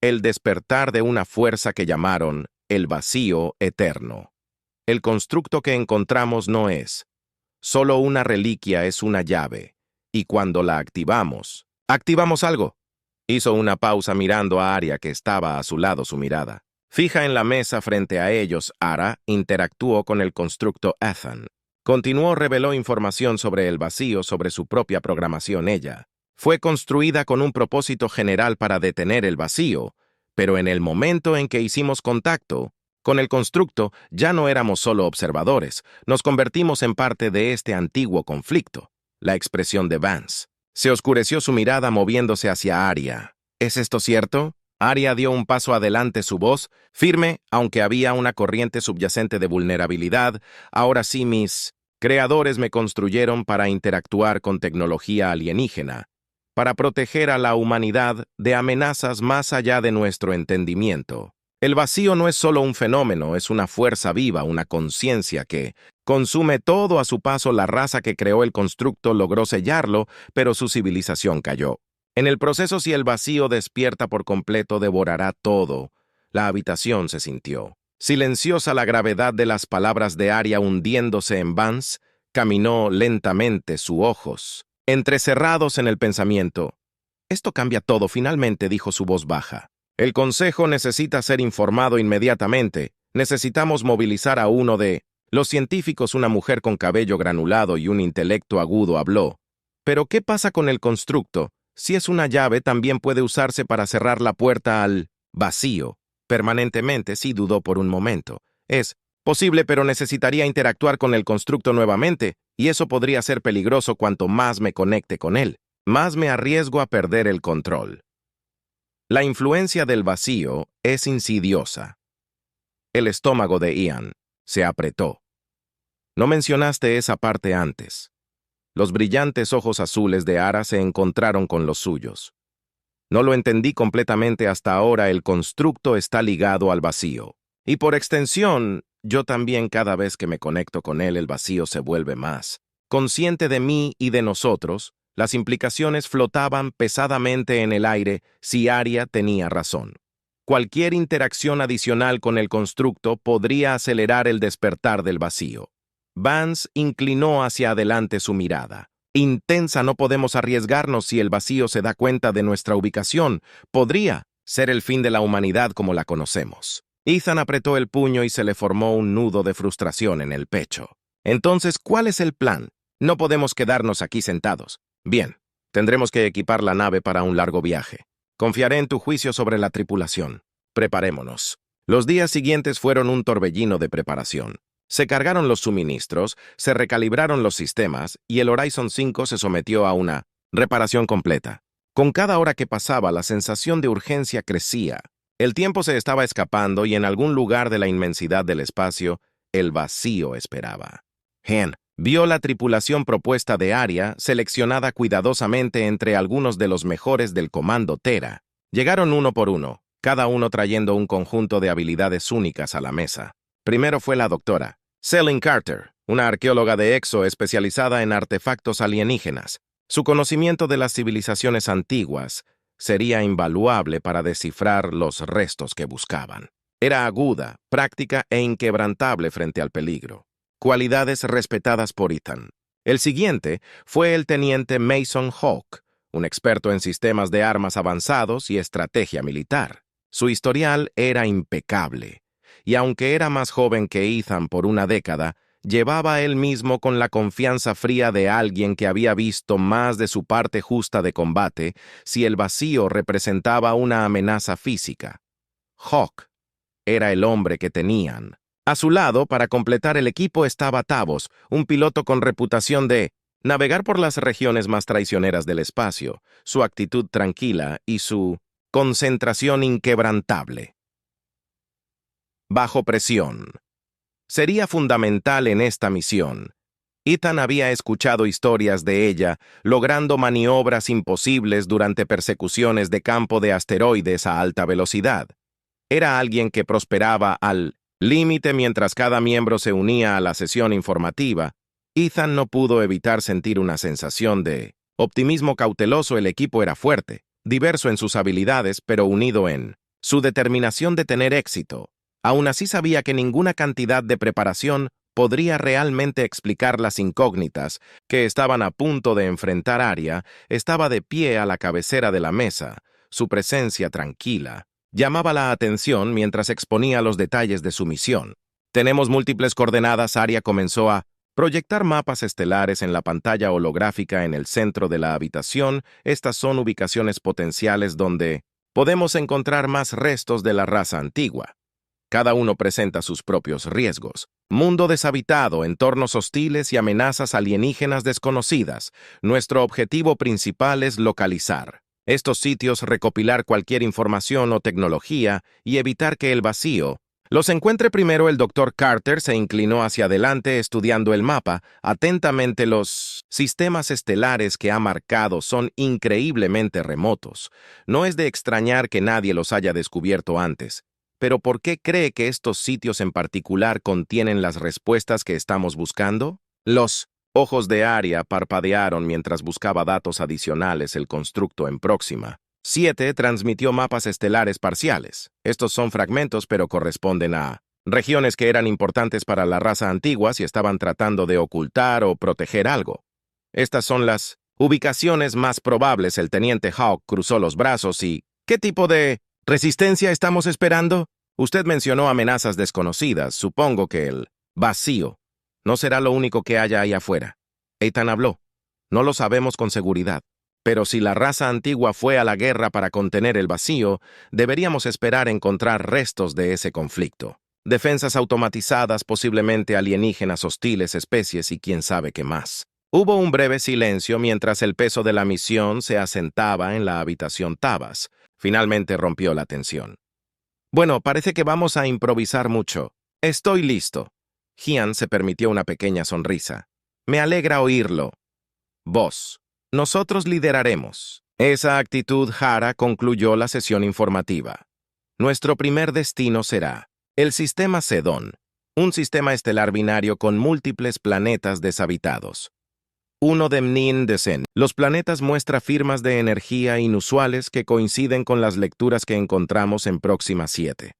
el despertar de una fuerza que llamaron el vacío eterno. El constructo que encontramos no es solo una reliquia, es una llave, y cuando la activamos algo. Hizo una pausa mirando a Aria, que estaba a su lado, su mirada fija en la mesa frente a ellos. Ara interactuó con el constructo Ethan. Continuó, reveló información sobre el vacío, sobre su propia programación. Ella fue construida con un propósito general para detener el vacío, pero en el momento en que hicimos contacto con el constructo, ya no éramos solo observadores, nos convertimos en parte de este antiguo conflicto. La expresión de Vance se oscureció, su mirada moviéndose hacia Aria. ¿Es esto cierto? Aria dio un paso adelante, su voz firme, aunque había una corriente subyacente de vulnerabilidad. Ahora sí, mis creadores me construyeron para interactuar con tecnología alienígena, para proteger a la humanidad de amenazas más allá de nuestro entendimiento. El vacío no es solo un fenómeno, es una fuerza viva, una conciencia que consume todo a su paso. La raza que creó el constructo logró sellarlo, pero su civilización cayó. En el proceso, si el vacío despierta por completo, devorará todo. La habitación se sintió silenciosa. La gravedad de las palabras de Aria hundiéndose en Vance caminó lentamente, sus ojos entrecerrados en el pensamiento. Esto cambia todo, finalmente dijo su voz baja. El Consejo necesita ser informado inmediatamente. Necesitamos movilizar a uno de los científicos. Una mujer con cabello granulado y un intelecto agudo habló. ¿Pero qué pasa con el constructo? Si es una llave, también puede usarse para cerrar la puerta al vacío permanentemente. Sí, dudó por un momento. Es posible, pero necesitaría interactuar con el constructo nuevamente, y eso podría ser peligroso. Cuanto más me conecte con él, más me arriesgo a perder el control. La influencia del vacío es insidiosa. El estómago de Ian se apretó. No mencionaste esa parte antes. Los brillantes ojos azules de Ara se encontraron con los suyos. No lo entendí completamente hasta ahora. El constructo está ligado al vacío. Y por extensión, yo también cada vez que me conecto con él el vacío se vuelve más. Consciente de mí y de nosotros, las implicaciones flotaban pesadamente en el aire si Aria tenía razón. Cualquier interacción adicional con el constructo podría acelerar el despertar del vacío. Vance inclinó hacia adelante su mirada. Intensa, no podemos arriesgarnos si el vacío se da cuenta de nuestra ubicación. Podría ser el fin de la humanidad como la conocemos. Ethan apretó el puño y se le formó un nudo de frustración en el pecho. Entonces, ¿cuál es el plan? No podemos quedarnos aquí sentados. Bien, tendremos que equipar la nave para un largo viaje. Confiaré en tu juicio sobre la tripulación. Preparémonos. Los días siguientes fueron un torbellino de preparación. Se cargaron los suministros, se recalibraron los sistemas y el Horizon 5 se sometió a una reparación completa. Con cada hora que pasaba, la sensación de urgencia crecía. El tiempo se estaba escapando y en algún lugar de la inmensidad del espacio, el vacío esperaba. Hen vio la tripulación propuesta de Aria, seleccionada cuidadosamente entre algunos de los mejores del Comando Terra. Llegaron uno por uno, cada uno trayendo un conjunto de habilidades únicas a la mesa. Primero fue la doctora Selene Carter, una arqueóloga de Exo especializada en artefactos alienígenas. Su conocimiento de las civilizaciones antiguas sería invaluable para descifrar los restos que buscaban. Era aguda, práctica e inquebrantable frente al peligro. Cualidades respetadas por Ethan. El siguiente fue el teniente Mason Hawke, un experto en sistemas de armas avanzados y estrategia militar. Su historial era impecable, y aunque era más joven que Ethan por una década, llevaba él mismo con la confianza fría de alguien que había visto más de su parte justa de combate si el vacío representaba una amenaza física. Hawke era el hombre que tenían. A su lado, para completar el equipo, estaba Tavos, un piloto con reputación de navegar por las regiones más traicioneras del espacio, su actitud tranquila y su concentración inquebrantable. Bajo presión. Sería fundamental en esta misión. Ethan había escuchado historias de ella, logrando maniobras imposibles durante persecuciones de campo de asteroides a alta velocidad. Era alguien que prosperaba al límite mientras cada miembro se unía a la sesión informativa. Ethan no pudo evitar sentir una sensación de optimismo cauteloso. El equipo era fuerte, diverso en sus habilidades, pero unido en su determinación de tener éxito. Aún así sabía que ninguna cantidad de preparación podría realmente explicar las incógnitas que estaban a punto de enfrentar. Aria estaba de pie a la cabecera de la mesa. Su presencia tranquila llamaba la atención mientras exponía los detalles de su misión. Tenemos múltiples coordenadas. Aria comenzó a proyectar mapas estelares en la pantalla holográfica en el centro de la habitación. Estas son ubicaciones potenciales donde podemos encontrar más restos de la raza antigua. Cada uno presenta sus propios riesgos. Mundo deshabitado, entornos hostiles y amenazas alienígenas desconocidas. Nuestro objetivo principal es localizar estos sitios, recopilar cualquier información o tecnología y evitar que el vacío los encuentre primero. El Dr. Carter se inclinó hacia adelante estudiando el mapa atentamente. Los sistemas estelares que ha marcado son increíblemente remotos. No es de extrañar que nadie los haya descubierto antes. ¿Pero por qué cree que estos sitios en particular contienen las respuestas que estamos buscando? Los ojos de Aria parpadearon mientras buscaba datos adicionales. El constructo en Próxima 7 transmitió mapas estelares parciales. Estos son fragmentos, pero corresponden a regiones que eran importantes para la raza antigua si estaban tratando de ocultar o proteger algo. Estas son las ubicaciones más probables. El teniente Hawke cruzó los brazos y ¿qué tipo de resistencia estamos esperando? Usted mencionó amenazas desconocidas. Supongo que el vacío no será lo único que haya ahí afuera. Ethan habló. No lo sabemos con seguridad. Pero si la raza antigua fue a la guerra para contener el vacío, deberíamos esperar encontrar restos de ese conflicto. Defensas automatizadas, posiblemente alienígenas hostiles, especies y quién sabe qué más. Hubo un breve silencio mientras el peso de la misión se asentaba en la habitación. Tavas finalmente rompió la tensión. Bueno, parece que vamos a improvisar mucho. Estoy listo. Gian se permitió una pequeña sonrisa. Me alegra oírlo. Vos. Nosotros lideraremos. Esa actitud Hara concluyó la sesión informativa. Nuestro primer destino será el sistema Sedón, un sistema estelar binario con múltiples planetas deshabitados. Uno de Mnin de Sen. Los planetas muestran firmas de energía inusuales que coinciden con las lecturas que encontramos en Próxima 7.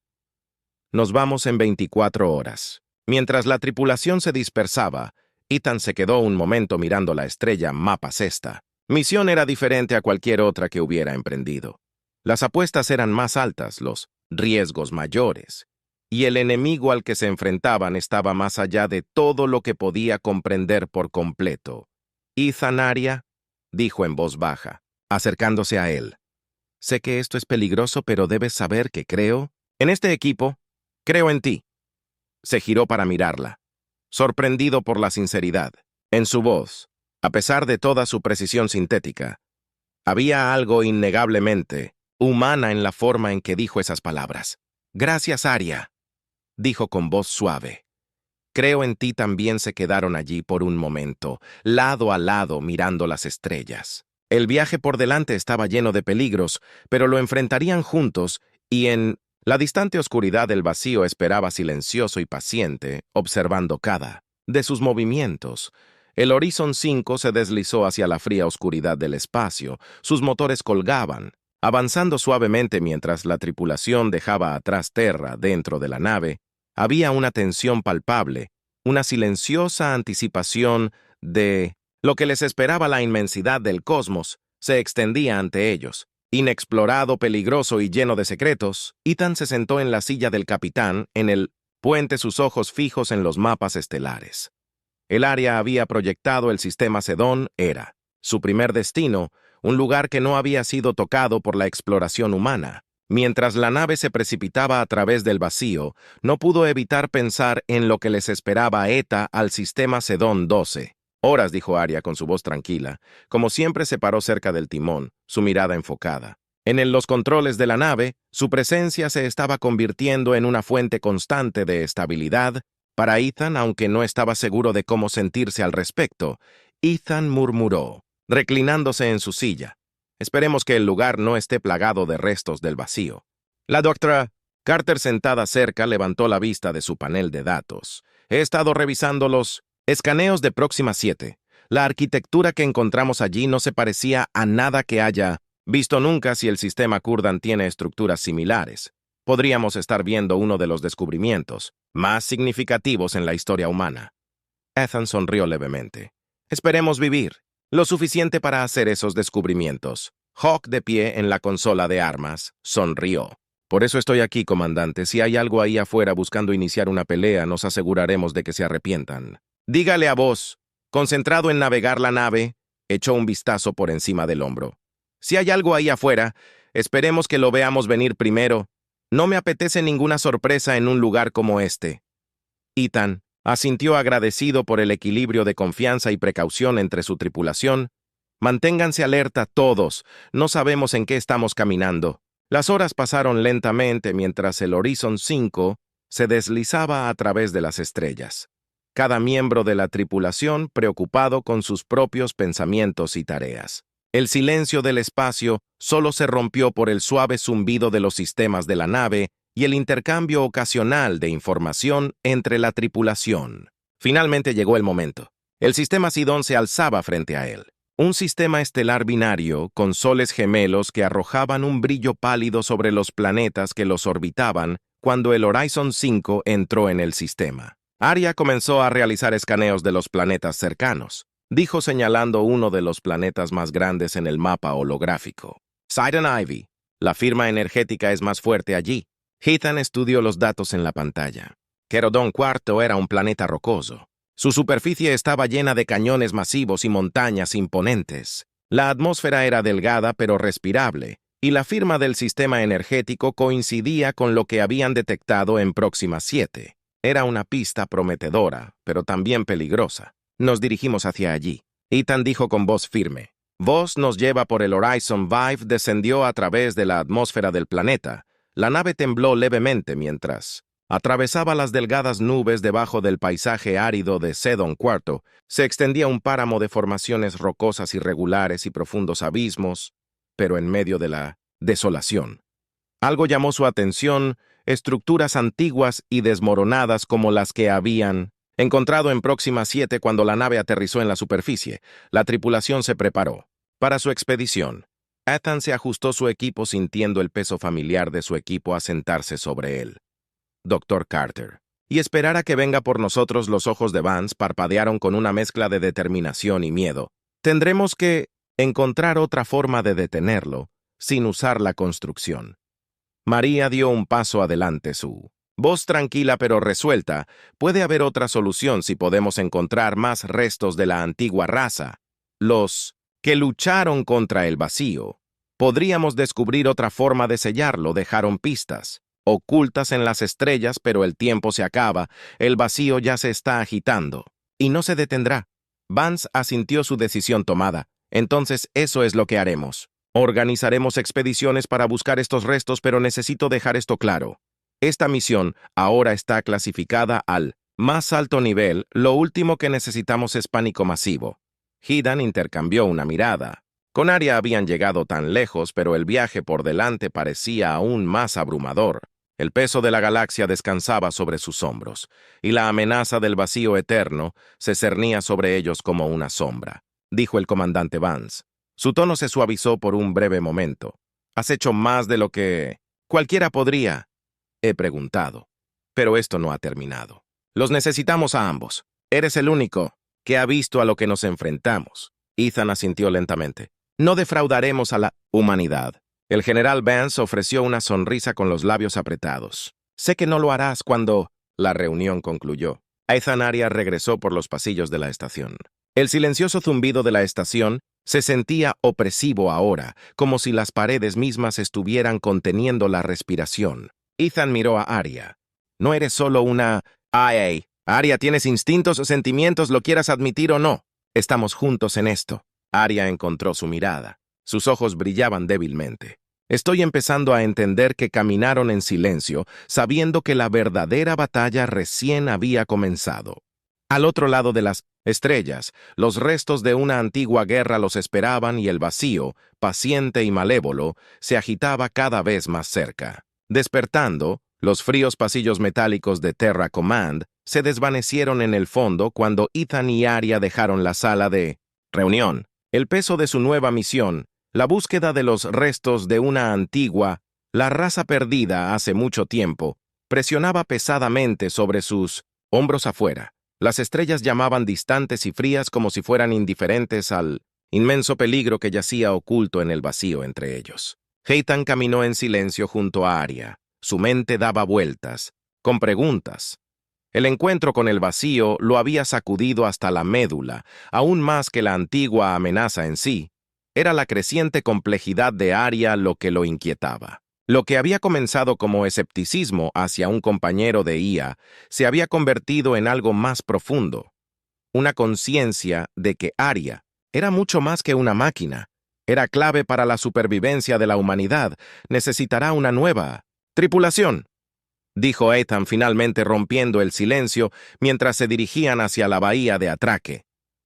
Nos vamos en 24 horas. Mientras la tripulación se dispersaba, Ethan se quedó un momento mirando la estrella Mapa Sesta. Misión era diferente a cualquier otra que hubiera emprendido. Las apuestas eran más altas, los riesgos mayores, y el enemigo al que se enfrentaban estaba más allá de todo lo que podía comprender por completo. Ethan Arya, dijo en voz baja, acercándose a él. Sé que esto es peligroso, pero debes saber que creo en este equipo, creo en ti. Se giró para mirarla, sorprendido por la sinceridad. En su voz, a pesar de toda su precisión sintética, había algo innegablemente humana en la forma en que dijo esas palabras. Gracias, Arya, dijo con voz suave. Creo en ti. También se quedaron allí por un momento, lado a lado mirando las estrellas. El viaje por delante estaba lleno de peligros, pero lo enfrentarían juntos y en la distante oscuridad del vacío esperaba silencioso y paciente, observando cada de sus movimientos. El Horizon 5 se deslizó hacia la fría oscuridad del espacio, sus motores colgaban, avanzando suavemente mientras la tripulación dejaba atrás Terra dentro de la nave. Había una tensión palpable, una silenciosa anticipación de lo que les esperaba. La inmensidad del cosmos se extendía ante ellos. Inexplorado, peligroso y lleno de secretos, Ethan se sentó en la silla del capitán, en el puente, sus ojos fijos en los mapas estelares. El área había proyectado el sistema Sedón era su primer destino, un lugar que no había sido tocado por la exploración humana. Mientras la nave se precipitaba a través del vacío, no pudo evitar pensar en lo que les esperaba ETA al sistema Sedón 12. Horas, dijo Arya con su voz tranquila, como siempre se paró cerca del timón, su mirada enfocada. En los controles de la nave, su presencia se estaba convirtiendo en una fuente constante de estabilidad. Para Ethan, aunque no estaba seguro de cómo sentirse al respecto, Ethan murmuró, reclinándose en su silla. Esperemos que el lugar no esté plagado de restos del vacío. La doctora Carter, sentada cerca, levantó la vista de su panel de datos. He estado revisando los escaneos de Próxima 7. La arquitectura que encontramos allí no se parecía a nada que haya visto nunca. Si el sistema Kurdan tiene estructuras similares, podríamos estar viendo uno de los descubrimientos más significativos en la historia humana. Ethan sonrió levemente. Esperemos vivir lo suficiente para hacer esos descubrimientos. Hawk, de pie en la consola de armas, sonrió. Por eso estoy aquí, comandante. Si hay algo ahí afuera buscando iniciar una pelea, nos aseguraremos de que se arrepientan. Dígale a vos, concentrado en navegar la nave, echó un vistazo por encima del hombro. Si hay algo ahí afuera, esperemos que lo veamos venir primero. No me apetece ninguna sorpresa en un lugar como este. Ethan asintió agradecido por el equilibrio de confianza y precaución entre su tripulación. Manténganse alerta todos, no sabemos en qué estamos caminando. Las horas pasaron lentamente mientras el Horizon 5 se deslizaba a través de las estrellas. Cada miembro de la tripulación preocupado con sus propios pensamientos y tareas. El silencio del espacio solo se rompió por el suave zumbido de los sistemas de la nave y el intercambio ocasional de información entre la tripulación. Finalmente llegó el momento. El sistema Sidón se alzaba frente a él. Un sistema estelar binario con soles gemelos que arrojaban un brillo pálido sobre los planetas que los orbitaban cuando el Horizon 5 entró en el sistema. Arya comenzó a realizar escaneos de los planetas cercanos, dijo señalando uno de los planetas más grandes en el mapa holográfico. Sidon Ivy. La firma energética es más fuerte allí. Ethan estudió los datos en la pantalla. Querodón IV era un planeta rocoso. Su superficie estaba llena de cañones masivos y montañas imponentes. La atmósfera era delgada pero respirable, y la firma del sistema energético coincidía con lo que habían detectado en Próxima 7. Era una pista prometedora, pero también peligrosa. Nos dirigimos hacia allí. Ethan dijo con voz firme. Voz nos lleva por el Horizon 5, descendió a través de la atmósfera del planeta. La nave tembló levemente mientras Atravesaba las delgadas nubes debajo del paisaje árido de Sedon IV. Se extendía un páramo de formaciones rocosas irregulares y profundos abismos, pero en medio de la desolación. Algo llamó su atención: estructuras antiguas y desmoronadas como las que habían encontrado en Próxima 7 cuando la nave aterrizó en la superficie. La tripulación se preparó para su expedición. Ethan se ajustó su equipo sintiendo el peso familiar de su equipo asentarse sobre él. Dr. Carter. Y esperar a que venga por nosotros. Los ojos de Vance parpadearon con una mezcla de determinación y miedo. Tendremos que encontrar otra forma de detenerlo, sin usar la construcción. María dio un paso adelante, su voz tranquila pero resuelta. Puede haber otra solución si podemos encontrar más restos de la antigua raza. Los que lucharon contra el vacío. Podríamos descubrir otra forma de sellarlo. Dejaron pistas ocultas en las estrellas, pero el tiempo se acaba. El vacío ya se está agitando. Y no se detendrá. Vance asintió su decisión tomada. Entonces eso es lo que haremos. Organizaremos expediciones para buscar estos restos, pero necesito dejar esto claro. Esta misión ahora está clasificada al más alto nivel. Lo último que necesitamos es pánico masivo. Hidan intercambió una mirada. Con Aria habían llegado tan lejos, pero el viaje por delante parecía aún más abrumador. El peso de la galaxia descansaba sobre sus hombros, y la amenaza del vacío eterno se cernía sobre ellos como una sombra, dijo el comandante Vance. Su tono se suavizó por un breve momento. «¿Has hecho más de lo que cualquiera podría?» He preguntado. Pero esto no ha terminado. Los necesitamos a ambos. Eres el único que ha visto a lo que nos enfrentamos. Ethan asintió lentamente. No defraudaremos a la humanidad. El general Vance ofreció una sonrisa con los labios apretados. Sé que no lo harás cuando la reunión concluyó. Ethan Aria regresó por los pasillos de la estación. El silencioso zumbido de la estación se sentía opresivo ahora, como si las paredes mismas estuvieran conteniendo la respiración. Ethan miró a Aria. No eres solo una... Ay, Aria, tienes instintos o sentimientos, lo quieras admitir o no. Estamos juntos en esto. Aria encontró su mirada. Sus ojos brillaban débilmente. Estoy empezando a entender que caminaron en silencio, sabiendo que la verdadera batalla recién había comenzado. Al otro lado de las estrellas, los restos de una antigua guerra los esperaban y el vacío, paciente y malévolo, se agitaba cada vez más cerca. Despertando, los fríos pasillos metálicos de Terra Command se desvanecieron en el fondo cuando Ethan y Aria dejaron la sala de reunión. El peso de su nueva misión, la búsqueda de los restos de una antigua, la raza perdida hace mucho tiempo, presionaba pesadamente sobre sus hombros afuera. Las estrellas llamaban distantes y frías como si fueran indiferentes al inmenso peligro que yacía oculto en el vacío entre ellos. Ethan caminó en silencio junto a Aria. Su mente daba vueltas, con preguntas. El encuentro con el vacío lo había sacudido hasta la médula, aún más que la antigua amenaza en sí. Era la creciente complejidad de Aria lo que lo inquietaba. Lo que había comenzado como escepticismo hacia un compañero de IA se había convertido en algo más profundo. Una conciencia de que Aria era mucho más que una máquina. Era clave para la supervivencia de la humanidad. Necesitará una nueva tripulación, dijo Ethan finalmente rompiendo el silencio mientras se dirigían hacia la bahía de atraque.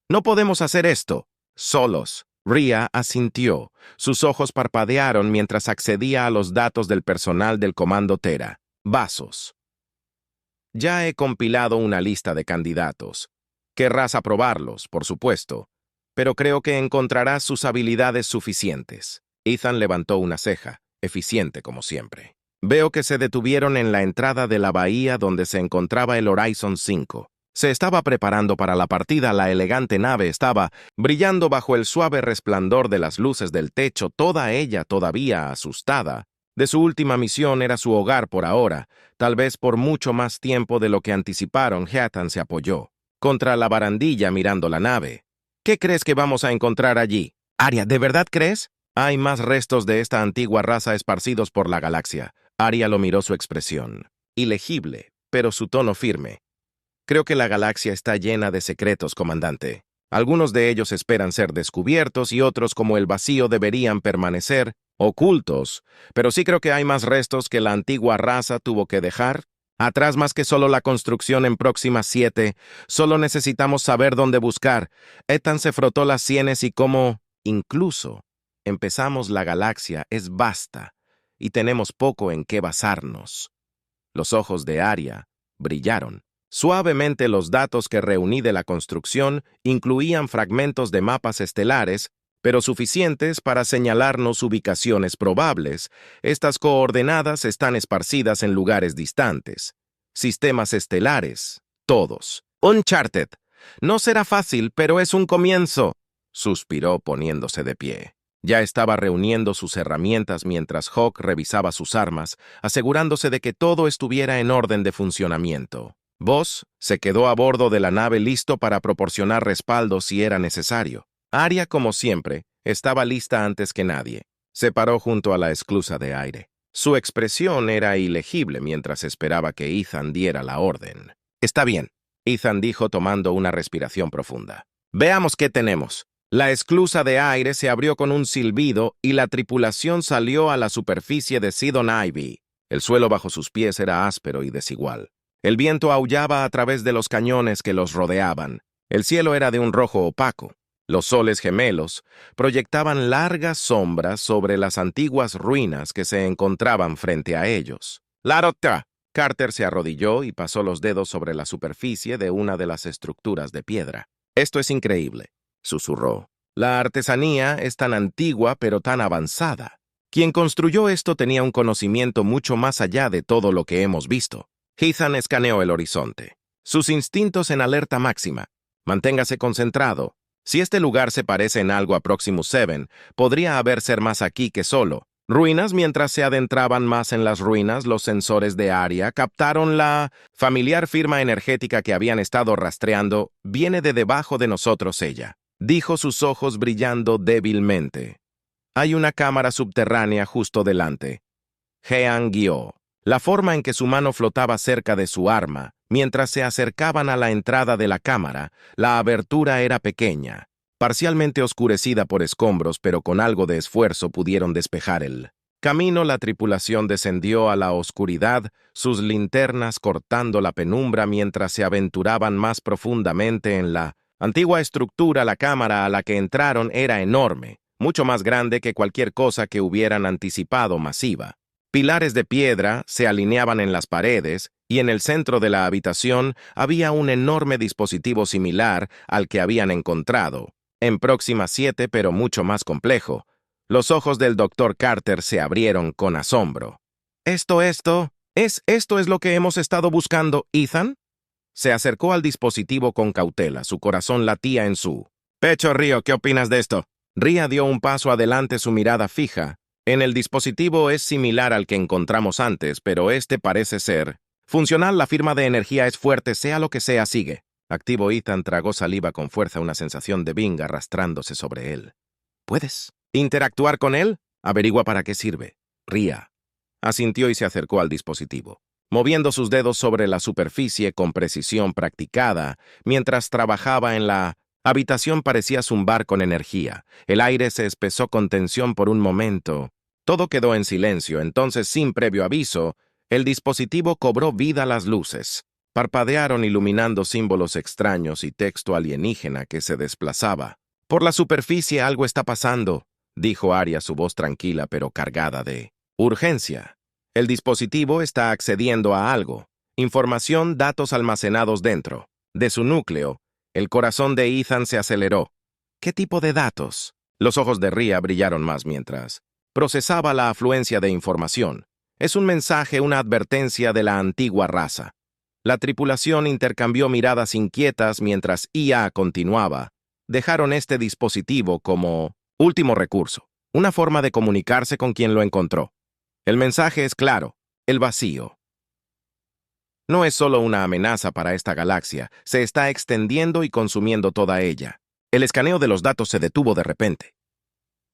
No podemos hacer esto solos. Rhea asintió. Sus ojos parpadearon mientras accedía a los datos del personal del Comando Terra. Vasos. Ya he compilado una lista de candidatos. Querrás aprobarlos, por supuesto, pero creo que encontrarás sus habilidades suficientes. Ethan levantó una ceja, eficiente como siempre. Veo que se detuvieron en la entrada de la bahía donde se encontraba el Horizon 5. Se estaba preparando para la partida. La elegante nave estaba brillando bajo el suave resplandor de las luces del techo, toda ella todavía asustada. De su última misión era su hogar por ahora, tal vez por mucho más tiempo de lo que anticiparon. Ethan se apoyó contra la barandilla mirando la nave. ¿Qué crees que vamos a encontrar allí? Aria, ¿de verdad crees? Hay más restos de esta antigua raza esparcidos por la galaxia. Aria lo miró, su expresión ilegible, pero su tono firme. Creo que la galaxia está llena de secretos, comandante. Algunos de ellos esperan ser descubiertos y otros, como el vacío, deberían permanecer ocultos. Pero sí creo que hay más restos que la antigua raza tuvo que dejar. Atrás más que solo la construcción en Próxima 7, solo necesitamos saber dónde buscar. Ethan se frotó las sienes y como, incluso, empezamos la galaxia es vasta y tenemos poco en qué basarnos. Los ojos de Arya brillaron. Suavemente los datos que reuní de la construcción incluían fragmentos de mapas estelares, pero suficientes para señalarnos ubicaciones probables. Estas coordenadas están esparcidas en lugares distantes. Sistemas estelares, todos. Uncharted. No será fácil, pero es un comienzo, suspiró poniéndose de pie. Ya estaba reuniendo sus herramientas mientras Hawk revisaba sus armas, asegurándose de que todo estuviera en orden de funcionamiento. Voss se quedó a bordo de la nave listo para proporcionar respaldo si era necesario. Arya, como siempre, estaba lista antes que nadie. Se paró junto a la esclusa de aire. Su expresión era ilegible mientras esperaba que Ethan diera la orden. «Está bien», Ethan dijo tomando una respiración profunda. «Veamos qué tenemos». La esclusa de aire se abrió con un silbido y la tripulación salió a la superficie de Sidon Ivy. El suelo bajo sus pies era áspero y desigual. El viento aullaba a través de los cañones que los rodeaban. El cielo era de un rojo opaco. Los soles gemelos proyectaban largas sombras sobre las antiguas ruinas que se encontraban frente a ellos. ¡Larota! Carter se arrodilló y pasó los dedos sobre la superficie de una de las estructuras de piedra. «Esto es increíble», susurró. «La artesanía es tan antigua pero tan avanzada. Quien construyó esto tenía un conocimiento mucho más allá de todo lo que hemos visto». Ethan escaneó el horizonte. Sus instintos en alerta máxima. Manténgase concentrado. Si este lugar se parece en algo a Proximus 7, podría haber ser más aquí que solo. Ruinas. Mientras se adentraban más en las ruinas, los sensores de Arya captaron la familiar firma energética que habían estado rastreando. «Viene de debajo de nosotros ella», dijo, sus ojos brillando débilmente. «Hay una cámara subterránea justo delante». Jean guió. La forma en que su mano flotaba cerca de su arma, mientras se acercaban a la entrada de la cámara, la abertura era pequeña, parcialmente oscurecida por escombros, pero con algo de esfuerzo pudieron despejar el camino. La tripulación descendió a la oscuridad, sus linternas cortando la penumbra mientras se aventuraban más profundamente en la antigua estructura. La cámara a la que entraron era enorme, mucho más grande que cualquier cosa que hubieran anticipado masiva. Pilares de piedra se alineaban en las paredes y en el centro de la habitación había un enorme dispositivo similar al que habían encontrado en Próxima 7, pero mucho más complejo. Los ojos del Dr. Carter se abrieron con asombro. Esto es lo que hemos estado buscando, Ethan?» Se acercó al dispositivo con cautela, su corazón latía en su pecho. «Río, ¿qué opinas de esto?» Ría dio un paso adelante, su mirada fija. «En el dispositivo es similar al que encontramos antes, pero este parece ser funcional. La firma de energía es fuerte, sea lo que sea, sigue». Activo. Ethan tragó saliva con fuerza, una sensación de Bing arrastrándose sobre él. «¿Puedes interactuar con él? Averigua para qué sirve». Ría asintió y se acercó al dispositivo, moviendo sus dedos sobre la superficie con precisión practicada. Mientras trabajaba en la habitación parecía zumbar con energía. El aire se espesó con tensión por un momento. Todo quedó en silencio. Entonces, sin previo aviso, el dispositivo cobró vida. Las luces parpadearon, iluminando símbolos extraños y texto alienígena que se desplazaba por la superficie. «Algo está pasando», dijo Arya, su voz tranquila pero cargada de urgencia. «El dispositivo está accediendo a algo. Información, datos almacenados dentro de su núcleo». El corazón de Ethan se aceleró. «¿Qué tipo de datos?» Los ojos de Ría brillaron más mientras procesaba la afluencia de información. «Es un mensaje, una advertencia de la antigua raza». La tripulación intercambió miradas inquietas mientras IA continuaba. Dejaron este dispositivo como último recurso, una forma de comunicarse con quien lo encontró. El mensaje es claro: el vacío no es solo una amenaza para esta galaxia, se está extendiendo y consumiendo toda ella. El escaneo de los datos se detuvo de repente.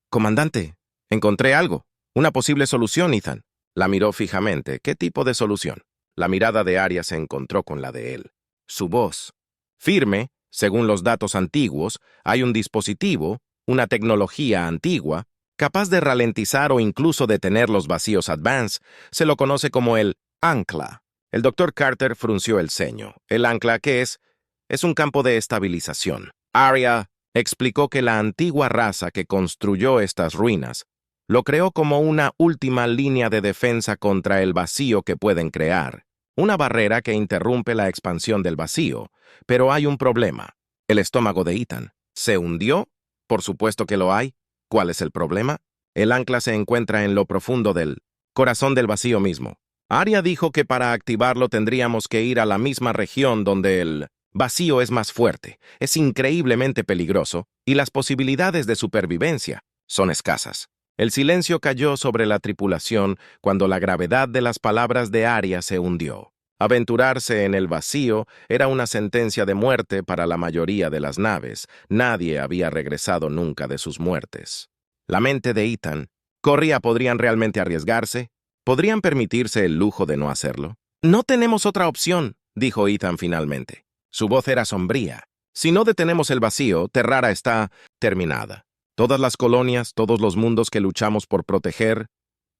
«Comandante, encontré algo. Una posible solución, Ethan». La miró fijamente. «¿Qué tipo de solución?» La mirada de Arya se encontró con la de él. Su voz firme. «Según los datos antiguos, hay un dispositivo, una tecnología antigua, capaz de ralentizar o incluso detener los vacíos Advance. Se lo conoce como el Ancla. El doctor Carter frunció el ceño. El ancla, ¿qué es? Es un campo de estabilización. Arya explicó que la antigua raza que construyó estas ruinas lo creó como una última línea de defensa contra el vacío que pueden crear. Una barrera que interrumpe la expansión del vacío. Pero hay un problema. El estómago de Ethan. ¿Se hundió? Por supuesto que lo hay. ¿Cuál es el problema? El ancla se encuentra en lo profundo del corazón del vacío mismo. Arya dijo que para activarlo tendríamos que ir a la misma región donde el vacío es más fuerte, es increíblemente peligroso, y las posibilidades de supervivencia son escasas. El silencio cayó sobre la tripulación cuando la gravedad de las palabras de Arya se hundió. Aventurarse en el vacío era una sentencia de muerte para la mayoría de las naves. Nadie había regresado nunca de sus muertes. La mente de Ethan corría. ¿Podrían realmente arriesgarse? ¿Podrían permitirse el lujo de no hacerlo? No tenemos otra opción, dijo Ethan finalmente. Su voz era sombría. Si no detenemos el vacío, Terrara está terminada. Todas las colonias, todos los mundos que luchamos por proteger,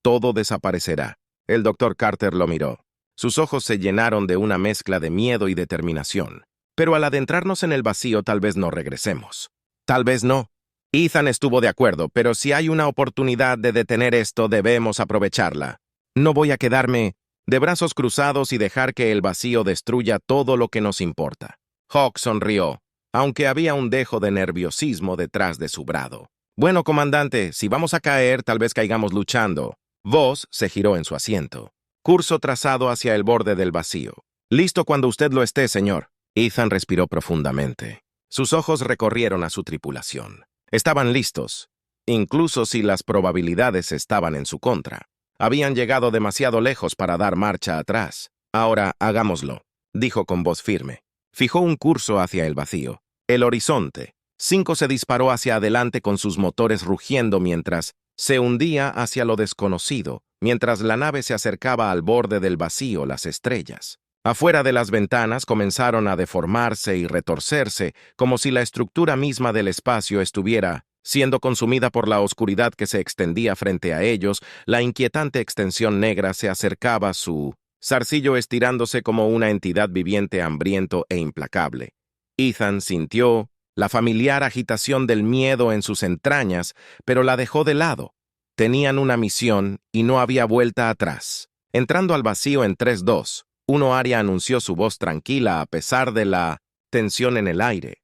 todo desaparecerá. El doctor Carter lo miró. Sus ojos se llenaron de una mezcla de miedo y determinación. Pero al adentrarnos en el vacío tal vez no regresemos. Tal vez no. Ethan estuvo de acuerdo, pero si hay una oportunidad de detener esto, debemos aprovecharla. No voy a quedarme de brazos cruzados y dejar que el vacío destruya todo lo que nos importa. Hawk sonrió, aunque había un dejo de nerviosismo detrás de su brado. Bueno, comandante, si vamos a caer, tal vez caigamos luchando. Voss se giró en su asiento. Curso trazado hacia el borde del vacío. Listo cuando usted lo esté, señor. Ethan respiró profundamente. Sus ojos recorrieron a su tripulación. Estaban listos, incluso si las probabilidades estaban en su contra. Habían llegado demasiado lejos para dar marcha atrás. Ahora hagámoslo, dijo con voz firme. Fijó un curso hacia el vacío. El horizonte. 5 se disparó hacia adelante con sus motores rugiendo mientras se hundía hacia lo desconocido, mientras la nave se acercaba al borde del vacío. Las estrellas afuera de las ventanas comenzaron a deformarse y retorcerse, como si la estructura misma del espacio estuviera siendo consumida por la oscuridad que se extendía frente a ellos. La inquietante extensión negra se acercaba, su zarcillo estirándose como una entidad viviente hambriento e implacable. Ethan sintió la familiar agitación del miedo en sus entrañas, pero la dejó de lado. Tenían una misión y no había vuelta atrás. Entrando al vacío en 3-2, Arya anunció su voz tranquila a pesar de la tensión en el aire.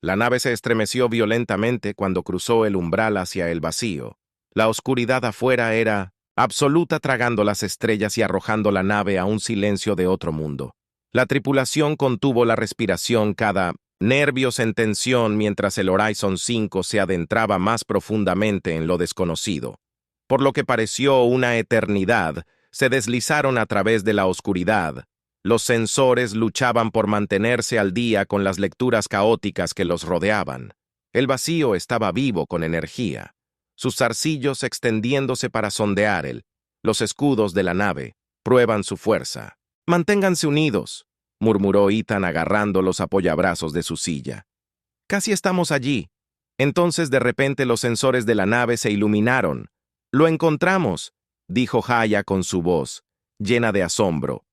La nave se estremeció violentamente cuando cruzó el umbral hacia el vacío. La oscuridad afuera era absoluta, tragando las estrellas y arrojando la nave a un silencio de otro mundo. La tripulación contuvo la respiración, cada nervios en tensión mientras el Horizon 5 se adentraba más profundamente en lo desconocido. Por lo que pareció una eternidad, se deslizaron a través de la oscuridad. Los sensores luchaban por mantenerse al día con las lecturas caóticas que los rodeaban. El vacío estaba vivo con energía, sus zarcillos extendiéndose para sondear los escudos de la nave. Prueban su fuerza. Manténganse unidos, murmuró Ethan agarrando los apoyabrazos de su silla. Casi estamos allí. Entonces de repente los sensores de la nave se iluminaron. Lo encontramos, dijo Haya con su voz, llena de asombro.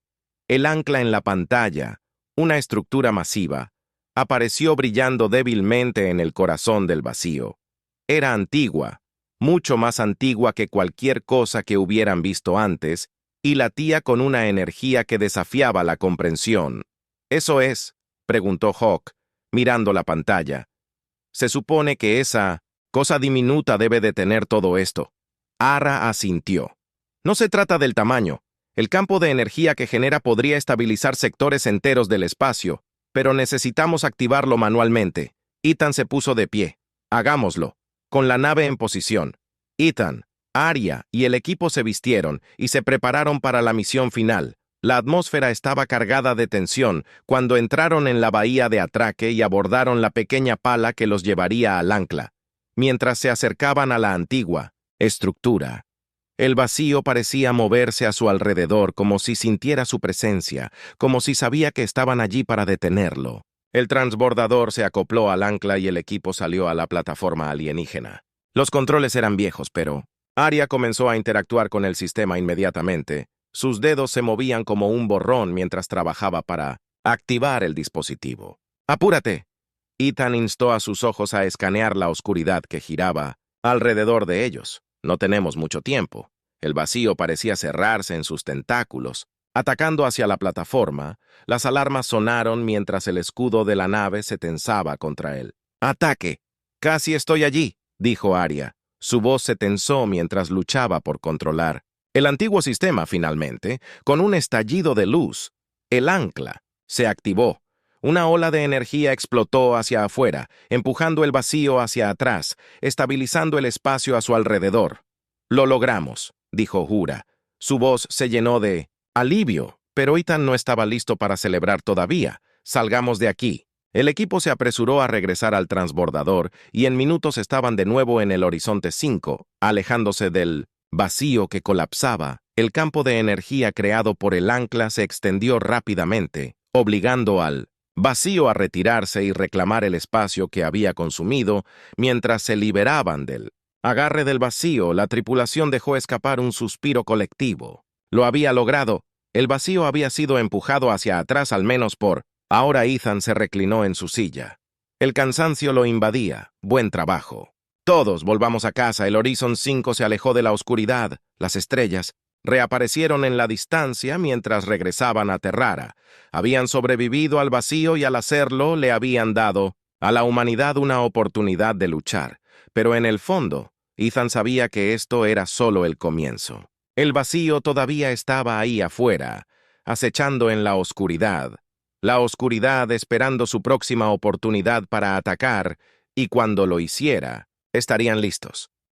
El ancla en la pantalla, una estructura masiva, apareció brillando débilmente en el corazón del vacío. Era antigua, mucho más antigua que cualquier cosa que hubieran visto antes, y latía con una energía que desafiaba la comprensión. «¿Eso es?», preguntó Hawk, mirando la pantalla. «Se supone que esa cosa diminuta debe detener todo esto». Ara asintió. «No se trata del tamaño. El campo de energía que genera podría estabilizar sectores enteros del espacio, pero necesitamos activarlo manualmente». Ethan se puso de pie. «Hagámoslo. Con la nave en posición». Ethan, Arya y el equipo se vistieron y se prepararon para la misión final. La atmósfera estaba cargada de tensión cuando entraron en la bahía de atraque y abordaron la pequeña pala que los llevaría al ancla. Mientras se acercaban a la antigua estructura, el vacío parecía moverse a su alrededor como si sintiera su presencia, como si sabía que estaban allí para detenerlo. El transbordador se acopló al ancla y el equipo salió a la plataforma alienígena. Los controles eran viejos, pero Arya comenzó a interactuar con el sistema inmediatamente. Sus dedos se movían como un borrón mientras trabajaba para activar el dispositivo. ¡Apúrate! Ethan instó a sus ojos a escanear la oscuridad que giraba alrededor de ellos. No tenemos mucho tiempo. El vacío parecía cerrarse en sus tentáculos. Atacando hacia la plataforma, las alarmas sonaron mientras el escudo de la nave se tensaba contra él. ¡Ataque! Casi estoy allí, dijo Arya. Su voz se tensó mientras luchaba por controlar el antiguo sistema. Finalmente, con un estallido de luz, el ancla se activó. Una ola de energía explotó hacia afuera, empujando el vacío hacia atrás, estabilizando el espacio a su alrededor. «Lo logramos», dijo Uhura. Su voz se llenó de alivio, pero Ethan no estaba listo para celebrar todavía. «Salgamos de aquí». El equipo se apresuró a regresar al transbordador y en minutos estaban de nuevo en el Horizonte 5, alejándose del vacío que colapsaba. El campo de energía creado por el ancla se extendió rápidamente, obligando al vacío a retirarse y reclamar el espacio que había consumido. Mientras se liberaban del agarre del vacío, la tripulación dejó escapar un suspiro colectivo. Lo había logrado. El vacío había sido empujado hacia atrás al menos por... Ahora Ethan se reclinó en su silla. El cansancio lo invadía. Buen trabajo. Todos volvamos a casa. El Horizon 5 se alejó de la oscuridad. Las estrellas reaparecieron en la distancia mientras regresaban a Terrara. Habían sobrevivido al vacío y al hacerlo le habían dado a la humanidad una oportunidad de luchar. Pero en el fondo, Ethan sabía que esto era solo el comienzo. El vacío todavía estaba ahí afuera, acechando en la oscuridad. La oscuridad esperando su próxima oportunidad para atacar, y cuando lo hiciera, estarían listos.